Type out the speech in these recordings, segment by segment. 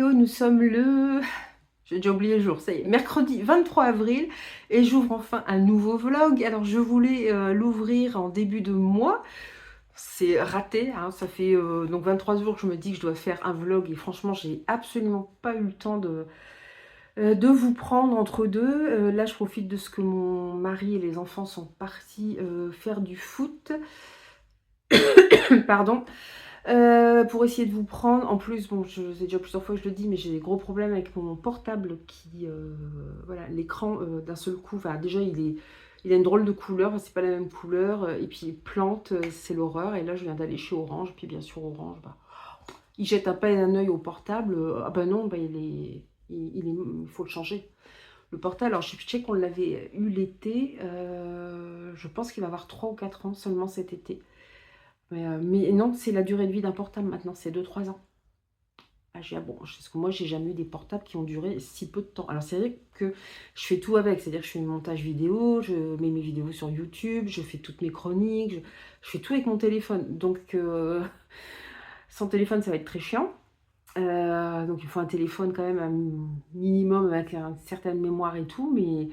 Hello, nous sommes le... J'ai déjà oublié le jour, ça y est, mercredi 23 avril et j'ouvre enfin un nouveau vlog. Alors je voulais l'ouvrir en début de mois, c'est raté, hein, ça fait donc 23 jours que je me dis que je dois faire un vlog et franchement j'ai absolument pas eu le temps de vous prendre entre deux. Là je profite de ce que mon mari et les enfants sont partis faire du foot, pardon. Pour essayer de vous prendre, en plus, bon, je sais déjà plusieurs fois que je le dis, mais j'ai des gros problèmes avec mon portable qui, voilà, l'écran d'un seul coup, enfin, déjà il a une drôle de couleur, c'est pas la même couleur, et puis il plante, c'est l'horreur, et là je viens d'aller chez Orange, puis bien sûr Orange, bah, il jette à peine un œil au portable, ah bah non, bah il faut le changer. Le portable, alors je sais qu'on l'avait eu l'été, je pense qu'il va avoir 3 ou 4 ans seulement cet été. Mais non, c'est la durée de vie d'un portable maintenant, c'est 2 3 ans. Ah, bon, parce que moi, j'ai jamais eu des portables qui ont duré si peu de temps. Alors, c'est vrai que je fais tout avec, c'est-à-dire que je fais le montage vidéo, je mets mes vidéos sur YouTube, je fais toutes mes chroniques, je fais tout avec mon téléphone. Donc, sans téléphone, ça va être très chiant. Donc, il faut un téléphone quand même un minimum avec une certaine mémoire et tout, mais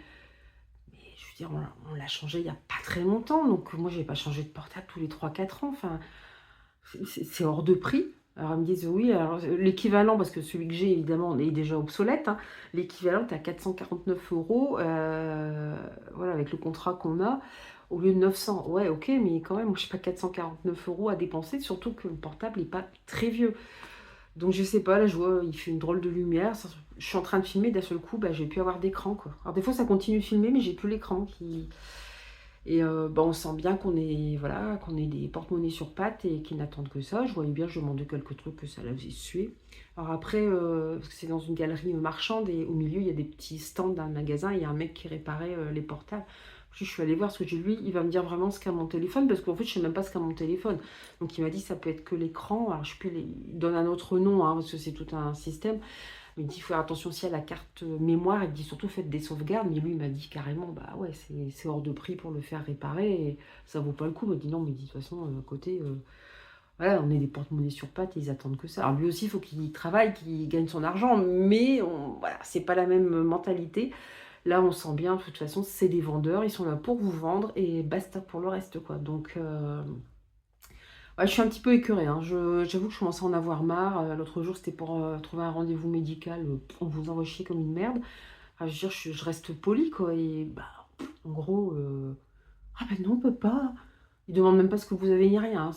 je veux dire, on l'a changé il n'y a pas très longtemps. Donc, moi, je n'ai pas changé de portable tous les 3 4 ans. Enfin, c'est hors de prix. Alors, ils me disent, oui, alors l'équivalent, parce que celui que j'ai, évidemment, est déjà obsolète, hein, l'équivalent est à 449 euros, voilà, avec le contrat qu'on a, au lieu de 900. Ouais, ok, mais quand même, moi, je n'ai pas 449 euros à dépenser, surtout que le portable n'est pas très vieux. Donc, je sais pas, là, je vois, il fait une drôle de lumière. Je suis en train de filmer, d'un seul coup, bah, j'ai pu avoir d'écran, quoi. Alors, des fois, ça continue de filmer, mais j'ai plus l'écran qui... Et bah, on sent bien qu'on est, voilà, qu'on est des porte-monnaies sur pattes et qu'ils n'attendent que ça. Je voyais bien, je demandais quelques trucs que ça la faisait suer. Alors après, parce que c'est dans une galerie marchande et au milieu, il y a des petits stands d'un magasin. Il y a un mec qui réparait les portables. Puis je suis allée voir ce que j'ai lui, il va me dire vraiment ce qu'a mon téléphone parce qu'en fait, je sais même pas ce qu'a mon téléphone. Donc il m'a dit ça peut être que l'écran. Alors je sais plus, il donne un autre nom hein, parce que c'est tout un système. Il dit, il faut faire attention aussi à la carte mémoire. Il dit surtout, faites des sauvegardes. Mais lui, il m'a dit carrément, bah ouais, c'est hors de prix pour le faire réparer. Et ça vaut pas le coup. Il m'a dit, non, mais il dit, de toute façon, côté, voilà, on est des porte-monnaies sur pattes et ils attendent que ça. Alors lui aussi, il faut qu'il travaille, qu'il gagne son argent. Mais voilà, c'est pas la même mentalité. Là, on sent bien, de toute façon, c'est des vendeurs. Ils sont là pour vous vendre et basta pour le reste, quoi. Donc... ouais, je suis un petit peu écœurée, hein. J'avoue que je commence à en avoir marre. L'autre jour, c'était pour trouver un rendez-vous médical. On vous envoie chier comme une merde. Enfin, je veux dire, je reste polie, quoi. Et bah, en gros, ah ben non, on peut pas. Ils demandent même pas ce que vous avez ni rien, hein.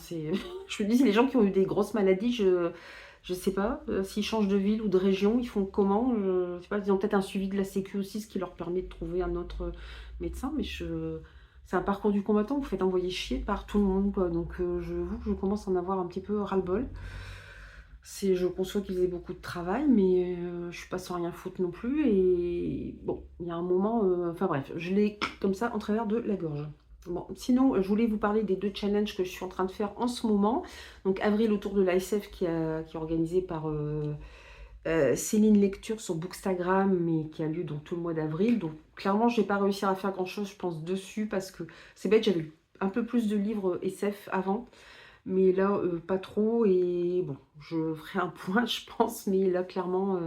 Je me dis, c'est les gens qui ont eu des grosses maladies, je sais pas. S'ils changent de ville ou de région, ils font comment? Je sais pas, ils ont peut-être un suivi de la Sécu aussi, ce qui leur permet de trouver un autre médecin. Mais c'est un parcours du combattant, vous faites envoyer chier par tout le monde, quoi. Donc, j'avoue que je commence à en avoir un petit peu ras-le-bol. Je conçois qu'ils aient beaucoup de travail, mais je suis pas sans rien foutre non plus. Et bon, il y a un moment, enfin bref, je l'ai comme ça en travers de la gorge. Bon, sinon, je voulais vous parler des 2 challenges que je suis en train de faire en ce moment. Donc, avril autour de l'ASF qui est organisé par Céline Lecture sur Bookstagram, mais qui a lieu donc tout le mois d'avril. Donc, clairement, je n'ai pas réussi à faire grand-chose, je pense, dessus, parce que c'est bête, j'avais un peu plus de livres SF avant. Mais là, pas trop. Et bon, je ferai un point, je pense. Mais là, clairement,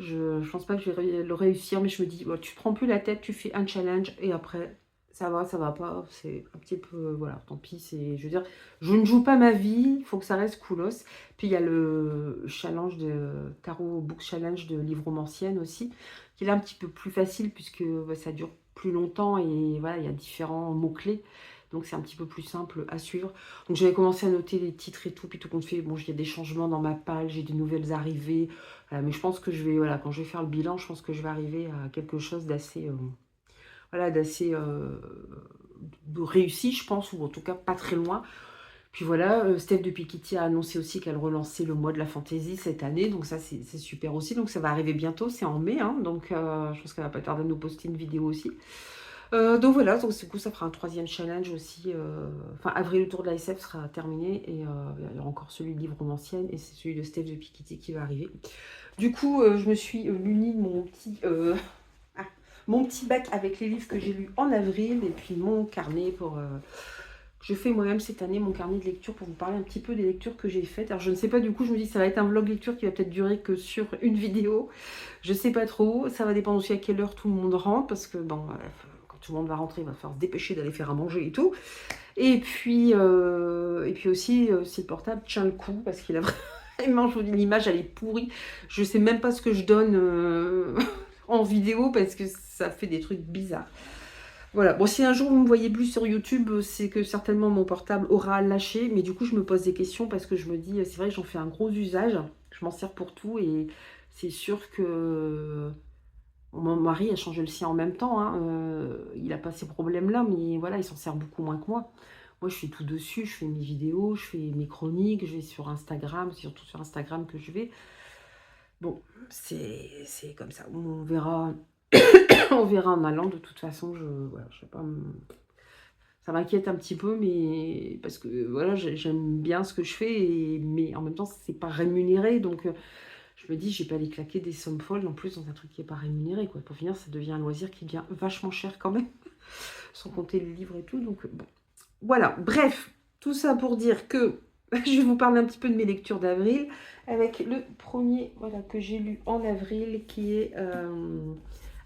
je pense pas que je vais le réussir. Mais je me dis, bon, tu te prends plus la tête, tu fais un challenge. Et après, ça va pas. C'est un petit peu, voilà, tant pis. Je veux dire, je ne joue pas ma vie. Il faut que ça reste coolos. Puis il y a le challenge de Tarot Book Challenge de Livromancienne aussi, qui est là un petit peu plus facile puisque bah, ça dure plus longtemps. Et voilà, il y a différents mots-clés. Donc c'est un petit peu plus simple à suivre. Donc j'avais commencé à noter les titres et tout, puis tout compte fait, bon, il y a des changements dans ma page, j'ai des nouvelles arrivées. Mais je pense que je vais, voilà, quand je vais faire le bilan, je pense que je vais arriver à quelque chose d'assez, voilà, d'assez de réussi, je pense, ou en tout cas pas très loin. Puis voilà, Steph de Piketty a annoncé aussi qu'elle relançait le mois de la fantaisie cette année, donc ça c'est super aussi. Donc ça va arriver bientôt, c'est en mai, hein, donc je pense qu'elle va pas tarder de nous poster une vidéo aussi. Donc voilà, donc du coup ça fera un 3e challenge aussi. Enfin, avril autour de la SF sera terminé et il y aura encore celui de Livromancienne et c'est celui de Steph de Piketty qui va arriver. Du coup, je me suis muni de mon petit bac avec les livres que j'ai lus en avril et puis mon carnet Je fais moi-même cette année mon carnet de lecture pour vous parler un petit peu des lectures que j'ai faites. Alors je ne sais pas, du coup je me dis que ça va être un vlog lecture qui va peut-être durer que sur une vidéo. Je sais pas trop, ça va dépendre aussi à quelle heure tout le monde rentre, parce que bon, quand tout le monde va rentrer, il va falloir se dépêcher d'aller faire à manger et tout. Et puis aussi, si le portable tient le coup, parce qu'il a vraiment, je vous dis, l'image elle est pourrie. Je sais même pas ce que je donne en vidéo, parce que ça fait des trucs bizarres. Voilà, bon, si un jour vous me voyez plus sur YouTube, c'est que certainement mon portable aura lâché, mais du coup je me pose des questions parce que je me dis, c'est vrai que j'en fais un gros usage, je m'en sers pour tout et c'est sûr que mon mari a changé le sien en même temps, hein, il n'a pas ces problèmes-là, mais voilà, il s'en sert beaucoup moins que moi. Moi je fais tout dessus, je fais mes vidéos, je fais mes chroniques, je vais sur Instagram, c'est surtout sur Instagram que je vais. Bon, c'est comme ça, on verra. On verra en allant, de toute façon, voilà, je sais pas, ça m'inquiète un petit peu, mais parce que voilà, j'aime bien ce que je fais, mais en même temps, c'est pas rémunéré, donc je me dis, je vais pas aller claquer des sommes folles non plus dans un truc qui est pas rémunéré, quoi. Pour finir, ça devient un loisir qui devient vachement cher quand même, sans compter les livres et tout, donc bon. Voilà, bref, tout ça pour dire que je vais vous parler un petit peu de mes lectures d'avril, avec le premier, voilà, que j'ai lu en avril, qui est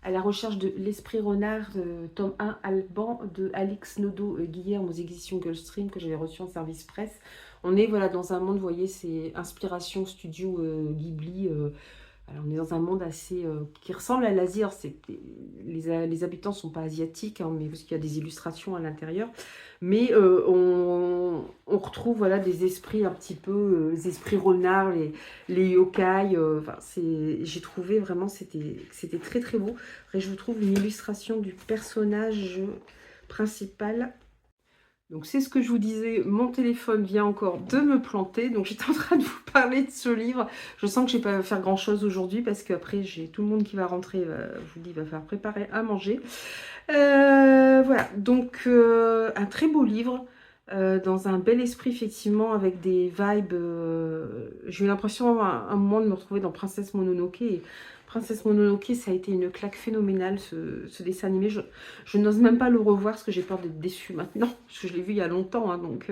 à la recherche de l'esprit renard, tome 1, Alban, de Alix Nodo-Guillerme aux éditions Gulfstream, que j'avais reçu en service presse. On est voilà, dans un monde, vous voyez, c'est Inspiration Studio Ghibli. Alors, on est dans un monde assez qui ressemble à l'Asie. Les habitants ne sont pas asiatiques, hein, mais parce qu'il y a des illustrations à l'intérieur. Mais on retrouve voilà, des esprits un petit peu, les esprits renards, les yokai. Enfin, j'ai trouvé vraiment, c'était très très beau. Après, je vous trouve une illustration du personnage principal. Donc c'est ce que je vous disais, mon téléphone vient encore de me planter, donc j'étais en train de vous parler de ce livre. Je sens que je ne vais pas faire grand chose aujourd'hui parce qu'après j'ai tout le monde qui va rentrer, je vous dis, il va falloir préparer à manger. Voilà, donc un très beau livre, dans un bel esprit effectivement, avec des vibes, j'ai eu l'impression à un moment de me retrouver dans Princesse Mononoke. Et Princesse Mononoke, ça a été une claque phénoménale, ce dessin animé. Je n'ose même pas le revoir parce que j'ai peur d'être déçue maintenant, parce que je l'ai vu il y a longtemps, hein, donc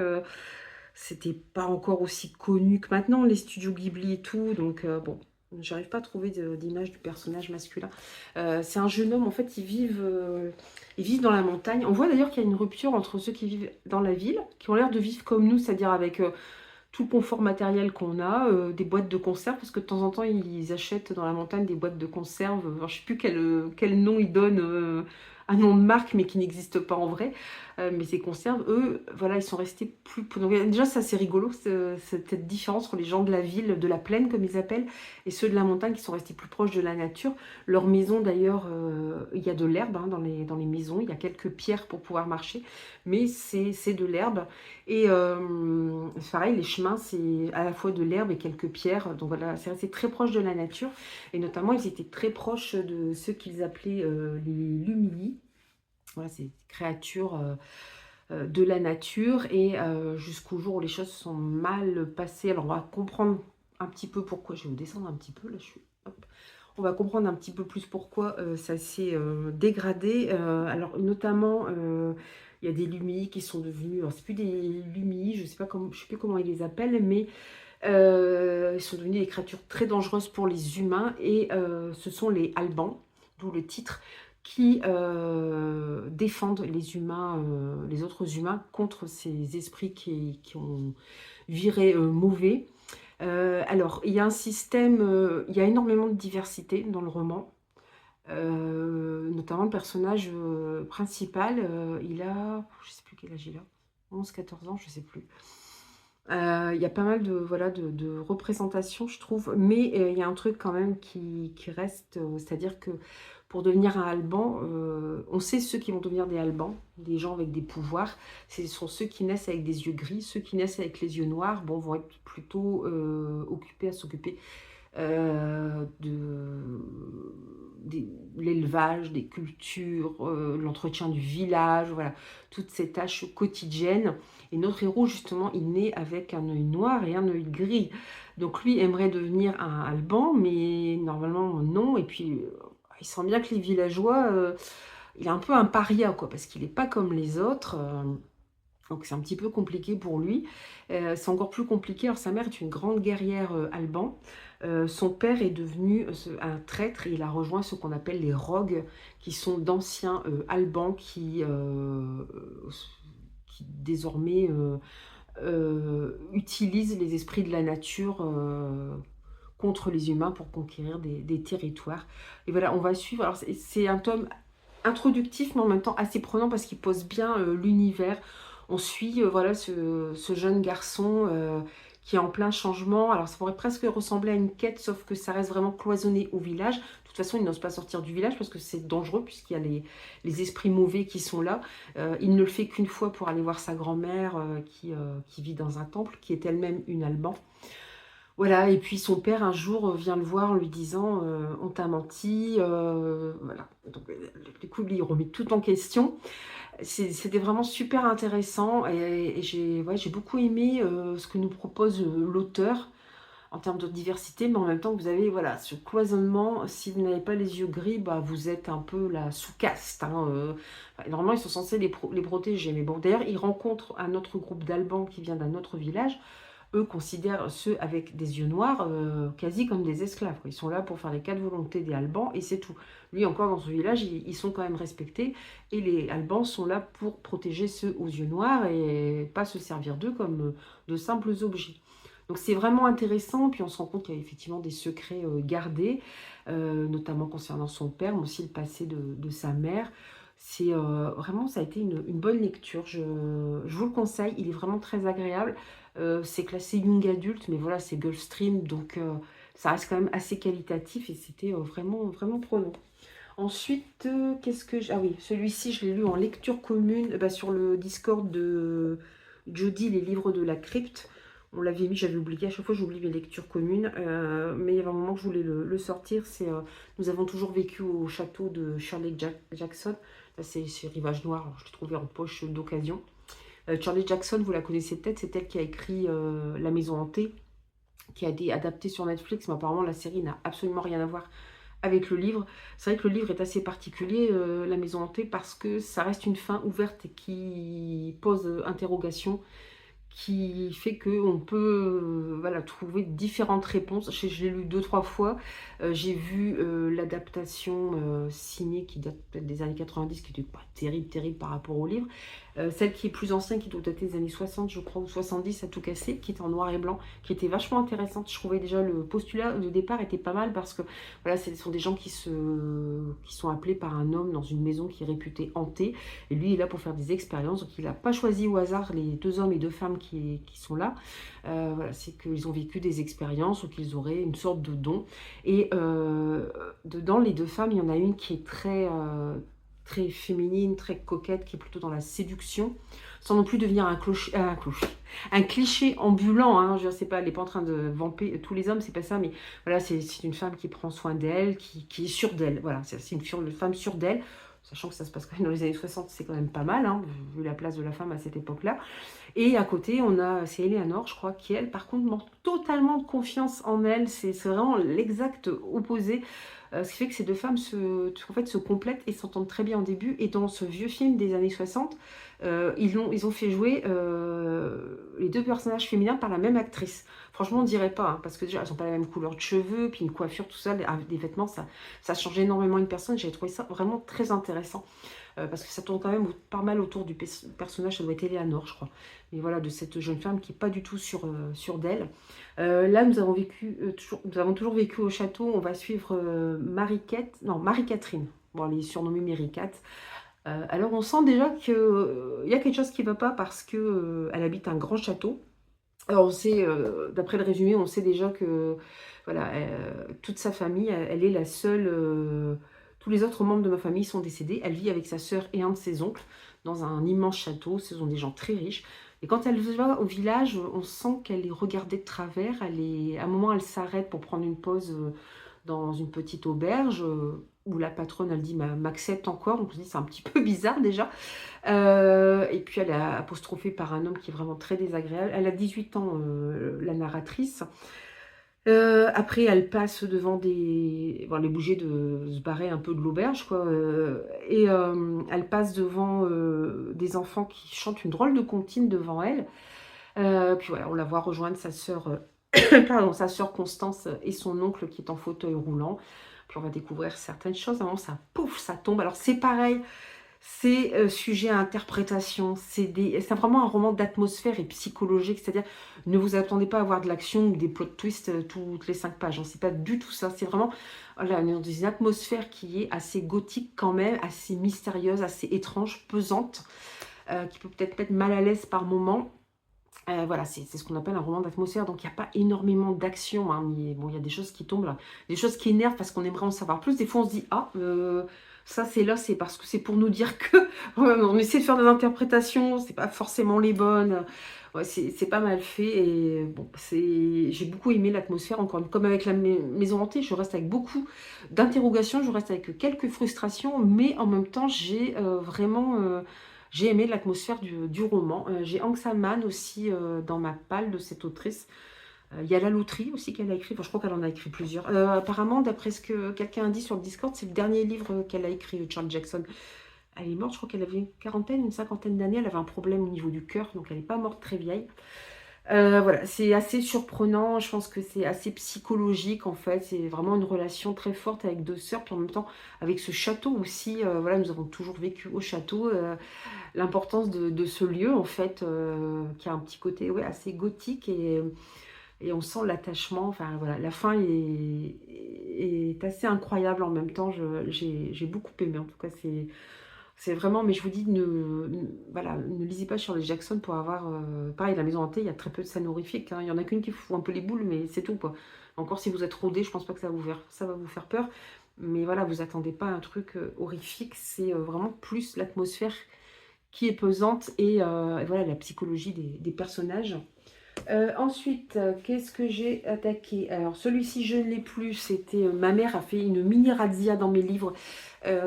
c'était pas encore aussi connu que maintenant, les studios Ghibli et tout, donc bon, j'arrive pas à trouver d'image du personnage masculin. C'est un jeune homme, en fait, ils vivent dans la montagne. On voit d'ailleurs qu'il y a une rupture entre ceux qui vivent dans la ville, qui ont l'air de vivre comme nous, c'est-à-dire avec tout le confort matériel qu'on a, des boîtes de conserve, parce que de temps en temps, ils achètent dans la montagne des boîtes de conserve. Alors, je ne sais plus quel nom ils donnent, un nom de marque, mais qui n'existe pas en vrai. Mais ces conserves, eux, voilà, ils sont restés plus... Donc, déjà, ça, c'est rigolo, cette différence entre les gens de la ville, de la plaine, comme ils appellent, et ceux de la montagne qui sont restés plus proches de la nature. Leur maison, d'ailleurs, il y a de l'herbe, hein, dans les maisons. Il y a quelques pierres pour pouvoir marcher, mais c'est de l'herbe. Et pareil, les chemins, c'est à la fois de l'herbe et quelques pierres. Donc voilà, c'est resté très proche de la nature. Et notamment, ils étaient très proches de ceux qu'ils appelaient les Lumili. Voilà, ces créatures de la nature. Et jusqu'au jour où les choses sont mal passées. Alors, on va comprendre un petit peu pourquoi. Je vais vous descendre un petit peu. Là, hop. On va comprendre un petit peu plus pourquoi ça s'est dégradé. Alors, notamment... il y a des Lumii qui sont devenus, alors c'est plus des Lumii, je sais plus comment ils les appellent, mais ils sont devenus des créatures très dangereuses pour les humains, et ce sont les Albans, d'où le titre, qui défendent les humains, les autres humains, contre ces esprits qui ont viré mauvais. Alors, il y a un système, il y a énormément de diversité dans le roman. Notamment le personnage principal, il a, je sais plus quel âge il a, 11-14 ans, je sais plus. Il y a pas mal de représentations, je trouve, mais il y a un truc quand même qui reste, c'est-à-dire que pour devenir un Alban, on sait ceux qui vont devenir des Albans, des gens avec des pouvoirs. Ce sont ceux qui naissent avec des yeux gris, ceux qui naissent avec les yeux noirs, bon, vont être plutôt occupés à s'occuper de l'élevage, des cultures, l'entretien du village, voilà, toutes ces tâches quotidiennes. Et notre héros, justement, il naît avec un œil noir et un œil gris. Donc lui aimerait devenir un Alban, mais normalement non. Et puis, il sent bien que les villageois, il est un peu un paria, quoi, parce qu'il n'est pas comme les autres. Donc c'est un petit peu compliqué pour lui. C'est encore plus compliqué. Alors sa mère est une grande guerrière alban. Son père est devenu un traître et il a rejoint ce qu'on appelle les rogues, qui sont d'anciens albans qui désormais utilisent les esprits de la nature contre les humains pour conquérir des territoires. Et voilà, on va suivre. Alors c'est un tome introductif, mais en même temps assez prenant parce qu'il pose bien l'univers. On suit voilà, ce jeune garçon qui est en plein changement. Alors ça pourrait presque ressembler à une quête, sauf que ça reste vraiment cloisonné au village. De toute façon, il n'ose pas sortir du village parce que c'est dangereux, puisqu'il y a les esprits mauvais qui sont là. Il ne le fait qu'une fois pour aller voir sa grand-mère qui vit dans un temple, qui est elle-même une Alban. Voilà, et puis son père un jour vient le voir en lui disant on t'a menti, voilà. Donc, du coup, lui, il remet tout en question. C'était vraiment super intéressant et j'ai beaucoup aimé ce que nous propose l'auteur en termes de diversité, mais en même temps, vous avez voilà, ce cloisonnement. Si vous n'avez pas les yeux gris, bah, vous êtes un peu la sous-caste. Hein, normalement, ils sont censés les protéger. Mais bon, d'ailleurs, ils rencontrent un autre groupe d'Albans qui vient d'un autre village. Eux considèrent ceux avec des yeux noirs quasi comme des esclaves, quoi. Ils sont là pour faire les quatre volontés des Albans et c'est tout. Lui, encore dans son village, ils sont quand même respectés. Et les Albans sont là pour protéger ceux aux yeux noirs et pas se servir d'eux comme de simples objets. Donc c'est vraiment intéressant, puis on se rend compte qu'il y a effectivement des secrets gardés, notamment concernant son père, mais aussi le passé de sa mère. C'est vraiment, ça a été une bonne lecture, je vous le conseille, il est vraiment très agréable. C'est classé Young Adulte, mais voilà, c'est Gulfstream, donc ça reste quand même assez qualitatif et c'était vraiment, vraiment prenant. Ensuite, qu'est-ce que Ah oui, celui-ci, je l'ai lu en lecture commune sur le Discord de Jody, les livres de la crypte. On l'avait mis, j'avais oublié, à chaque fois j'oublie mes lectures communes, mais il y avait un moment que je voulais le sortir, c'est Nous avons toujours vécu au château de Shirley Jackson. Là, c'est Rivage Noir, alors je l'ai trouvé en poche d'occasion. Shirley Jackson, vous la connaissez peut-être, c'est elle qui a écrit La Maison Hantée, qui a été adaptée sur Netflix, mais apparemment la série n'a absolument rien à voir avec le livre. C'est vrai que le livre est assez particulier, La Maison Hantée, parce que ça reste une fin ouverte et qui pose interrogation, qui fait qu'on peut voilà, trouver différentes réponses. Je l'ai lu 2-3 fois. J'ai vu l'adaptation signée qui date peut-être des années 90, qui n'était pas terrible, terrible par rapport au livre. Celle qui est plus ancienne, qui doit dater des années 60, je crois, ou 70 à tout casser, qui était en noir et blanc, qui était vachement intéressante. Je trouvais déjà le postulat de départ était pas mal parce que voilà, ce sont des gens qui sont appelés par un homme dans une maison qui est réputée hantée. Et lui, il est là pour faire des expériences. Donc, il n'a pas choisi au hasard les 2 hommes et 2 femmes qui sont là. Voilà, c'est qu'ils ont vécu des expériences ou qu'ils auraient une sorte de don. Et dedans, les 2 femmes, il y en a une qui est très féminine, très coquette, qui est plutôt dans la séduction, sans non plus devenir un cliché ambulant. Hein, je ne sais pas, elle n'est pas en train de vamper tous les hommes, c'est pas ça, mais voilà, c'est une femme qui prend soin d'elle, qui est sûre d'elle. Voilà, c'est une femme sûre d'elle, sachant que ça se passe quand même dans les années 60, c'est quand même pas mal, hein, vu la place de la femme à cette époque-là. Et à côté, c'est Eleanor, je crois, qui elle, par contre, manque totalement de confiance en elle. C'est vraiment l'exact opposé. Ce qui fait que ces 2 femmes en fait, se complètent et s'entendent très bien au début. Et dans ce vieux film des années 60, ils ont fait jouer les 2 personnages féminins par la même actrice. Franchement, on dirait pas, hein, parce que déjà, elles n'ont pas la même couleur de cheveux, puis une coiffure, tout ça, des vêtements, ça change énormément une personne. J'ai trouvé ça vraiment très intéressant. Parce que ça tourne quand même pas mal autour du personnage, ça doit être Eleanor, je crois. Mais voilà, de cette jeune femme qui n'est pas du tout sûre d'elle. Là, nous avons toujours vécu au château. On va suivre Marie-Catherine. Bon, elle est surnommée Mary-Cat. Alors, on sent déjà qu'il y a quelque chose qui ne va pas parce qu'elle habite un grand château. Alors, on sait, d'après le résumé, on sait déjà que voilà, toute sa famille, elle est la seule. Tous les autres membres de ma famille sont décédés. Elle vit avec sa sœur et un de ses oncles dans un immense château. Ce sont des gens très riches. Et quand elle va au village, on sent qu'elle est regardée de travers. À un moment, elle s'arrête pour prendre une pause dans une petite auberge où la patronne, elle dit, m'accepte encore. Donc, je dis, c'est un petit peu bizarre déjà. Et puis, elle est apostrophée par un homme qui est vraiment très désagréable. Elle a 18 ans, la narratrice. Après elle passe devant des bon, elle est obligée de se barrer un peu de l'auberge quoi, et elle passe devant, des enfants qui chantent une drôle de comptine devant elle. Puis voilà, on la voit rejoindre sa sœur, pardon, sa sœur Constance et son oncle qui est en fauteuil roulant. Puis on va découvrir certaines choses. À un moment, ça pouf, ça tombe. Alors c'est pareil, c'est, sujet à interprétation. C'est vraiment un roman d'atmosphère et psychologique. C'est-à-dire, ne vous attendez pas à avoir de l'action ou des plot twists, toutes les 5 pages, hein. C'est pas du tout ça. C'est vraiment, voilà, on est dans une atmosphère qui est assez gothique quand même, assez mystérieuse, assez étrange, pesante, qui peut peut-être mettre mal à l'aise par moments. Voilà, c'est ce qu'on appelle un roman d'atmosphère, donc il y a pas énormément d'action, hein, mais bon, il y a des choses qui tombent là, des choses qui énervent parce qu'on aimerait en savoir plus. Des fois, on se dit: «Ah, ça c'est là, c'est parce que c'est pour nous dire que» on essaie de faire des interprétations, c'est pas forcément les bonnes, ouais, c'est pas mal fait et bon, j'ai beaucoup aimé l'atmosphère, encore une comme avec la maison hantée, je reste avec beaucoup d'interrogations, je reste avec quelques frustrations, mais en même temps, j'ai aimé l'atmosphère du roman. J'ai Aung San Man aussi, dans ma palle de cette autrice. Il y a La Loterie aussi qu'elle a écrit, enfin, je crois qu'elle en a écrit plusieurs. Apparemment, d'après ce que quelqu'un a dit sur le Discord, c'est le dernier livre, qu'elle a écrit, Charles Jackson. Elle est morte, je crois qu'elle avait une quarantaine, une cinquantaine d'années. Elle avait un problème au niveau du cœur, donc elle n'est pas morte très vieille. Voilà, c'est assez surprenant, je pense que c'est assez psychologique en fait, c'est vraiment une relation très forte avec 2 sœurs, puis en même temps avec ce château aussi, voilà, nous avons toujours vécu au château, l'importance de ce lieu en fait, qui a un petit côté, ouais, assez gothique et on sent l'attachement, enfin voilà, la fin est assez incroyable en même temps, j'ai beaucoup aimé en tout cas, c'est vraiment, mais je vous dis, voilà, ne lisez pas Shirley Jackson pour avoir, pareil, La Maison Hantée, il y a très peu de scènes horrifiques, hein. Il y en a qu'une qui vous fout un peu les boules, mais c'est tout, quoi. Encore si vous êtes rodé, je pense pas que ça va vous faire peur. Mais voilà, vous attendez pas à un truc, horrifique, c'est, vraiment plus l'atmosphère qui est pesante et voilà, la psychologie des personnages. Ensuite, qu'est-ce que j'ai attaqué? Alors celui-ci, je ne l'ai plus, c'était, ma mère a fait une mini razzia dans mes livres.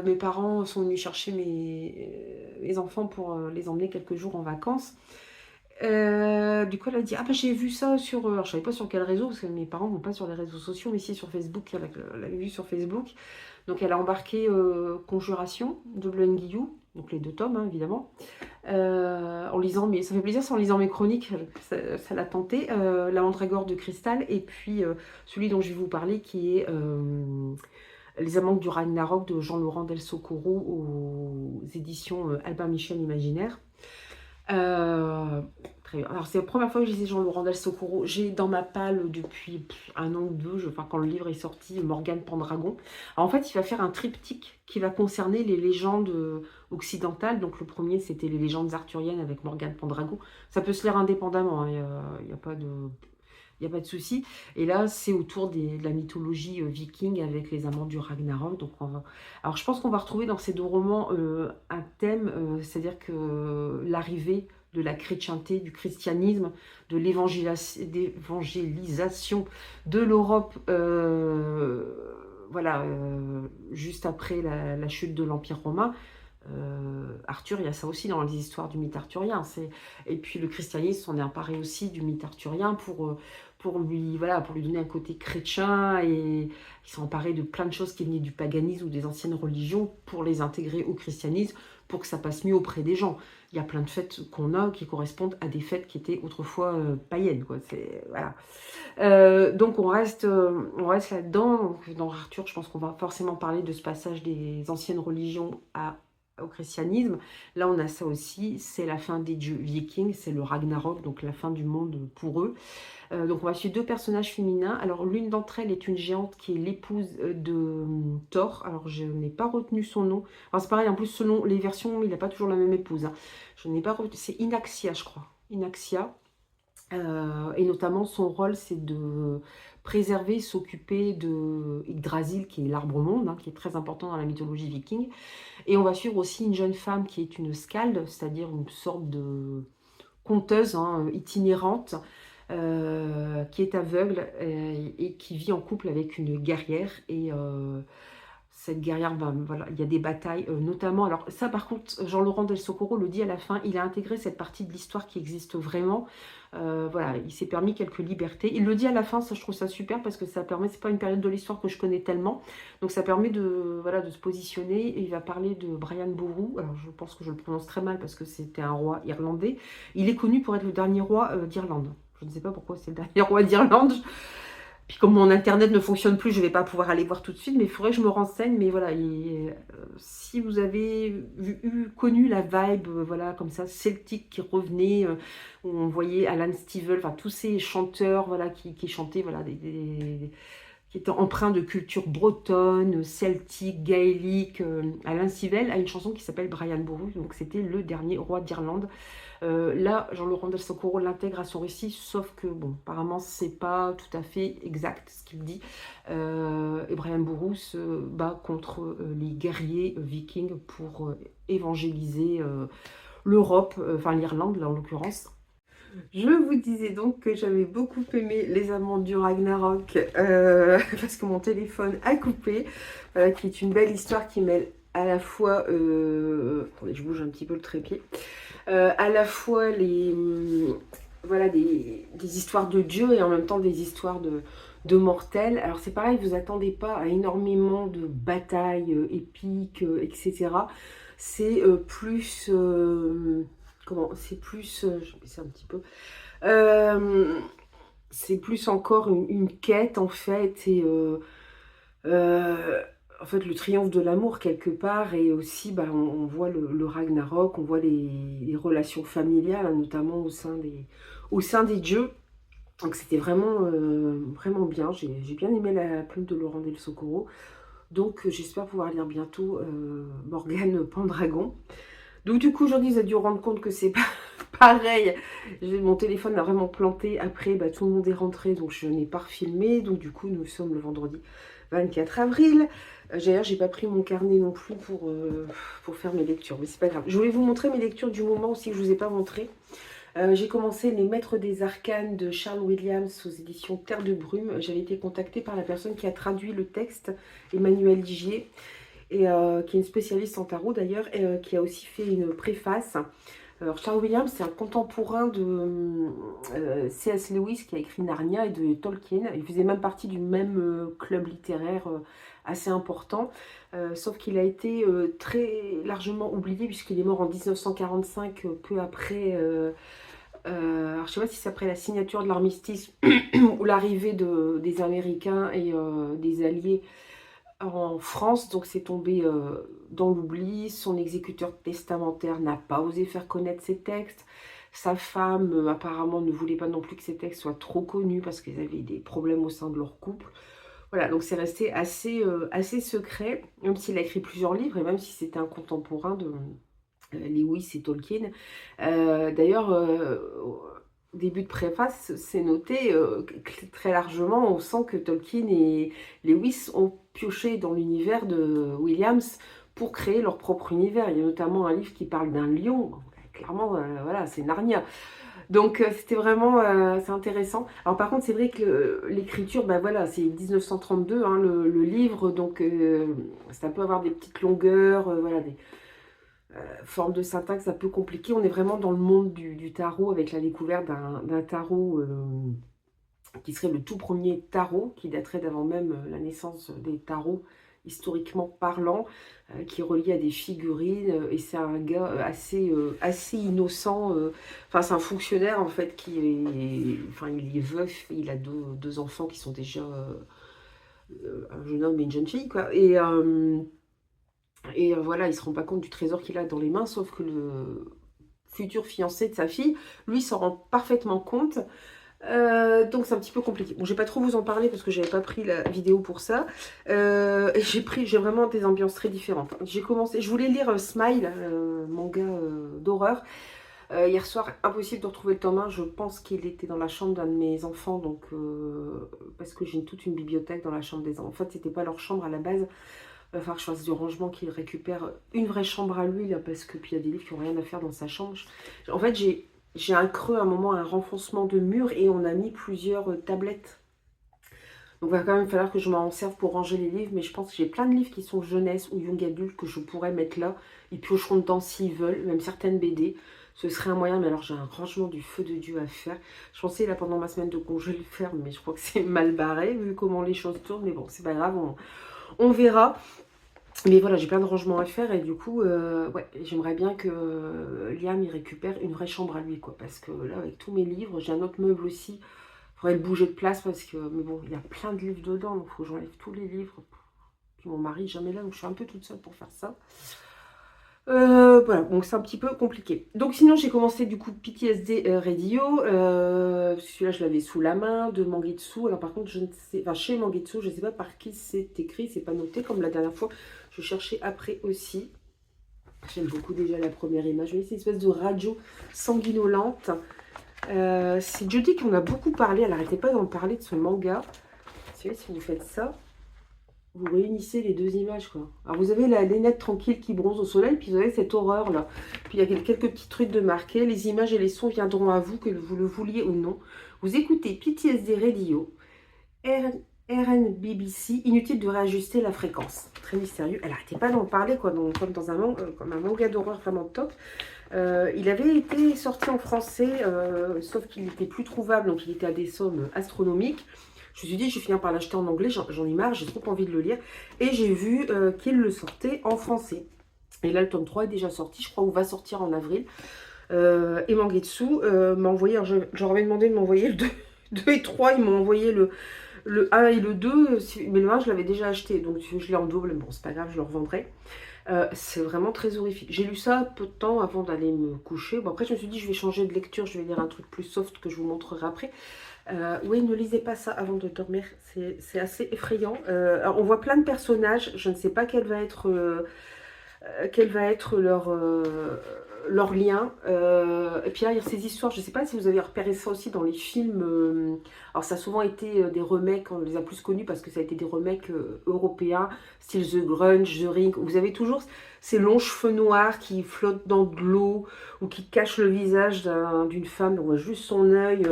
Mes parents sont venus chercher mes enfants pour, les emmener quelques jours en vacances. Du coup, elle a dit: «Ah bah, j'ai vu ça sur,» alors je savais pas sur quel réseau, parce que mes parents vont pas sur les réseaux sociaux, mais si sur Facebook, elle l'avait vu sur Facebook. Donc elle a embarqué, Conjuration de Belen Guillou, donc les 2 tomes, hein, évidemment. En lisant mais ça fait plaisir, c'est en lisant mes chroniques, ça l'a tenté. La Mandragore de Cristal et puis, celui dont je vais vous parler qui est, Les Amants du Ragnarok de Jean-Laurent Del Socorro aux éditions, Albin Michel Imaginaire. Heu, Très bien. Alors c'est la première fois que je lisais Jean-Laurent Del Socorro. J'ai dans ma palle depuis 1 an ou 2, enfin quand le livre est sorti, Morgane Pendragon. Alors en fait, il va faire un triptyque qui va concerner les légendes, occidentales. Donc le premier, c'était les légendes arthuriennes avec Morgane Pendragon. Ça peut se lire indépendamment, hein, il y a pas de souci. Et là, c'est autour de la mythologie, viking avec les amants du Ragnarok. Donc alors je pense qu'on va retrouver dans ces 2 romans, un thème, c'est-à-dire que l'arrivée de la chrétienté, du christianisme, de l'évangélisation de l'Europe, voilà, juste après la chute de l'Empire romain. Arthur, il y a ça aussi dans les histoires du mythe arthurien. Et puis le christianisme s'en est emparé aussi du mythe arthurien pour lui, voilà, pour lui donner un côté chrétien, et ils sont emparés de plein de choses qui venaient du paganisme ou des anciennes religions pour les intégrer au christianisme, pour que ça passe mieux auprès des gens. Il y a plein de fêtes qu'on a qui correspondent à des fêtes qui étaient autrefois, païennes, quoi. Voilà. Donc on reste là-dedans. Donc dans Arthur, je pense qu'on va forcément parler de ce passage des anciennes religions au christianisme. Là, on a ça aussi, c'est la fin des dieux vikings, c'est le Ragnarok, donc la fin du monde pour eux. Donc on va suivre 2 personnages féminins. Alors l'une d'entre elles est une géante qui est l'épouse, de, Thor. Alors je n'ai pas retenu son nom. Alors c'est pareil, en plus selon les versions, il n'a pas toujours la même épouse, hein. Je n'ai pas retenu, c'est Inaxia, je crois. Inaxia. Et notamment son rôle, c'est de préserver, s'occuper de Yggdrasil, qui est l'arbre monde, hein, qui est très important dans la mythologie viking. Et on va suivre aussi une jeune femme qui est une skald, c'est-à-dire une sorte de conteuse, hein, itinérante, qui est aveugle, et qui vit en couple avec une guerrière. Et cette guerrière, ben, voilà, il y a des batailles, notamment, alors ça par contre, Jean-Laurent Del Socorro le dit à la fin, il a intégré cette partie de l'histoire qui existe vraiment. Voilà, il s'est permis quelques libertés. Il le dit à la fin, ça je trouve ça super parce que ça permet, c'est pas une période de l'histoire que je connais tellement, donc ça permet de, voilà, de se positionner. Et il va parler de Brian Boru, alors je pense que je le prononce très mal parce que c'était un roi irlandais. Il est connu pour être le dernier roi d'Irlande. Je ne sais pas pourquoi c'est le dernier roi d'Irlande. Puis comme mon internet ne fonctionne plus, je ne vais pas pouvoir aller voir tout de suite, mais il faudrait que je me renseigne. Mais voilà, si vous avez connu la vibe, voilà, comme ça, celtique qui revenait, où on voyait Alan Stivell, enfin tous ces chanteurs, voilà, qui chantaient, voilà, qui étaient empreints de culture bretonne, celtique, gaélique. Alan Stivell a une chanson qui s'appelle Brian Boru, donc c'était le dernier roi d'Irlande. Là, Jean-Laurent Del Socorro l'intègre à son récit, sauf que, bon, apparemment, c'est pas tout à fait exact ce qu'il dit. Et Brian Boru se bat contre les guerriers vikings pour évangéliser l'Europe, enfin l'Irlande, là, en l'occurrence. Je vous disais donc que j'avais beaucoup aimé Les Amants du Ragnarok, parce que mon téléphone a coupé, qui est une belle histoire qui mêle à la fois, attendez, je bouge un petit peu le trépied, à la fois voilà, des histoires de Dieu et en même temps des histoires de mortels. Alors c'est pareil, vous attendez pas à énormément de batailles épiques, etc. C'est plus... comment? C'est plus... je vais baisser un petit peu. C'est plus encore une quête en fait, et en fait le triomphe de l'amour quelque part, et aussi bah, on voit le Ragnarok, on voit les relations familiales, hein, notamment au sein des dieux. Donc c'était vraiment, vraiment bien, j'ai bien aimé la plume de Laurent Del Socorro. Donc j'espère pouvoir lire bientôt Morgane Pendragon. Donc du coup aujourd'hui vous avez dû vous rendre compte que c'est pas pareil. Mon téléphone a vraiment planté. Après bah, tout le monde est rentré, donc je n'ai pas refilmé. Donc du coup nous sommes le vendredi 24 avril. D'ailleurs j'ai pas pris mon carnet non plus pour faire mes lectures, mais c'est pas grave. Je voulais vous montrer mes lectures du moment aussi que je vous ai pas montré. J'ai commencé Les Maîtres des Arcanes de Charles Williams aux éditions Terre de Brume. J'avais été contactée par la personne qui a traduit le texte, Emmanuel Ligier, et qui est une spécialiste en tarot d'ailleurs, et qui a aussi fait une préface. Alors Charles Williams, c'est un contemporain de C.S. Lewis qui a écrit Narnia et de Tolkien. Il faisait même partie du même club littéraire assez important, sauf qu'il a été très largement oublié puisqu'il est mort en 1945, peu après... alors je ne sais pas si c'est après la signature de l'armistice ou l'arrivée des Américains et des Alliés en France, donc c'est tombé dans l'oubli. Son exécuteur testamentaire n'a pas osé faire connaître ses textes. Sa femme, apparemment, ne voulait pas non plus que ses textes soient trop connus parce qu'ils avaient des problèmes au sein de leur couple. Voilà, donc c'est resté assez secret, même s'il a écrit plusieurs livres et même si c'était un contemporain de Lewis et Tolkien. D'ailleurs, au début de préface, c'est noté très largement, on sent que Tolkien et Lewis ont pioché dans l'univers de Williams pour créer leur propre univers. Il y a notamment un livre qui parle d'un lion. Clairement, voilà, c'est Narnia. Donc c'était vraiment c'est intéressant. Alors par contre, c'est vrai que l'écriture, ben voilà, c'est 1932, hein, le livre, donc ça peut avoir des petites longueurs, voilà, des formes de syntaxe un peu compliquées. On est vraiment dans le monde du tarot avec la découverte d'un tarot qui serait le tout premier tarot, qui daterait d'avant même la naissance des tarots, historiquement parlant, qui est relié à des figurines, et c'est un gars assez innocent, enfin c'est un fonctionnaire en fait enfin il est veuf, il a deux enfants qui sont déjà un jeune homme et une jeune fille, quoi, et voilà, il se rend pas compte du trésor qu'il a dans les mains, sauf que le futur fiancé de sa fille, lui, s'en rend parfaitement compte. Donc c'est un petit peu compliqué. Bon, je vais pas trop vous en parler parce que j'avais pas pris la vidéo pour ça. Et j'ai vraiment des ambiances très différentes. J'ai commencé, je voulais lire Smile, manga d'horreur. Hier soir, impossible de retrouver le tome 1. Je pense qu'il était dans la chambre d'un de mes enfants, donc parce que j'ai toute une bibliothèque dans la chambre des enfants. En fait, c'était pas leur chambre à la base. Il va falloir que je fasse du rangement, qu'il récupère une vraie chambre à lui, là, parce que puis il y a des livres qui n'ont rien à faire dans sa chambre. En fait, j'ai un creux, à un moment, un renfoncement de mur, et on a mis plusieurs tablettes. Donc, il va quand même falloir que je m'en serve pour ranger les livres. Mais je pense que j'ai plein de livres qui sont jeunesse ou young adulte que je pourrais mettre là. Ils piocheront dedans s'ils veulent, même certaines BD. Ce serait un moyen, mais alors j'ai un rangement du feu de Dieu à faire. Je pensais là pendant ma semaine de congé le faire, mais je crois que c'est mal barré vu comment les choses tournent. Mais bon, c'est pas grave, on verra. Mais voilà, j'ai plein de rangements à faire et du coup, ouais, j'aimerais bien que Liam il récupère une vraie chambre à lui, quoi. Parce que là, avec tous mes livres, j'ai un autre meuble aussi. Il faudrait le bouger de place parce que, mais bon, il y a plein de livres dedans, donc il faut que j'enlève tous les livres. Puis mon mari est jamais là, donc je suis un peu toute seule pour faire ça. Voilà, donc c'est un petit peu compliqué. Donc sinon, j'ai commencé du coup PTSD Radio. Celui-là, je l'avais sous la main, de Mangetsu. Alors par contre, je ne sais, enfin chez Mangetsu, je ne sais pas par qui c'est écrit, c'est pas noté comme la dernière fois. Je cherchais après aussi. J'aime beaucoup déjà la première image. Mais c'est une espèce de radio sanguinolente. C'est Judy qui en a beaucoup parlé. Elle n'arrêtait pas d'en parler de son manga. Vous savez, si vous faites ça, vous réunissez les deux images, quoi. Alors, vous avez la nénette tranquille qui bronze au soleil, puis vous avez cette horreur-là. Puis, il y a quelques petits trucs de marqués. Les images et les sons viendront à vous, que vous le vouliez ou non. Vous écoutez PTSD Radio, RNBBC, inutile de réajuster la fréquence. Très mystérieux. Elle n'arrêtait pas d'en parler, quoi, comme dans comme un manga d'horreur vraiment top. Il avait été sorti en français, sauf qu'il n'était plus trouvable, donc il était à des sommes astronomiques. Je me suis dit, je vais finir par l'acheter en anglais, j'en ai marre, j'ai trop envie de le lire. Et j'ai vu qu'il le sortait en français. Et là, le tome 3 est déjà sorti, je crois, ou va sortir en avril. Et Mangetsu m'a envoyé, alors j'aurais avais demandé de m'envoyer le 2, 2 et 3, ils m'ont envoyé le 1 et le 2, mais le 1, je l'avais déjà acheté, donc je l'ai en double, bon, c'est pas grave, je le revendrai. C'est vraiment très horrifique. J'ai lu ça peu de temps avant d'aller me coucher. Bon, après, je me suis dit, je vais changer de lecture, je vais lire un truc plus soft que je vous montrerai après. Oui, ne lisez pas ça avant de dormir, c'est assez effrayant. Alors, on voit plein de personnages, je ne sais pas quel va être leur lien. Et puis là, il y a ces histoires, je ne sais pas si vous avez repéré ça aussi dans les films. Alors ça a souvent été des remakes, on les a plus connus parce que ça a été des remakes européens, style The Grunge, The Ring. Vous avez toujours ces longs cheveux noirs qui flottent dans de l'eau ou qui cachent le visage d'une femme, on voit juste son œil.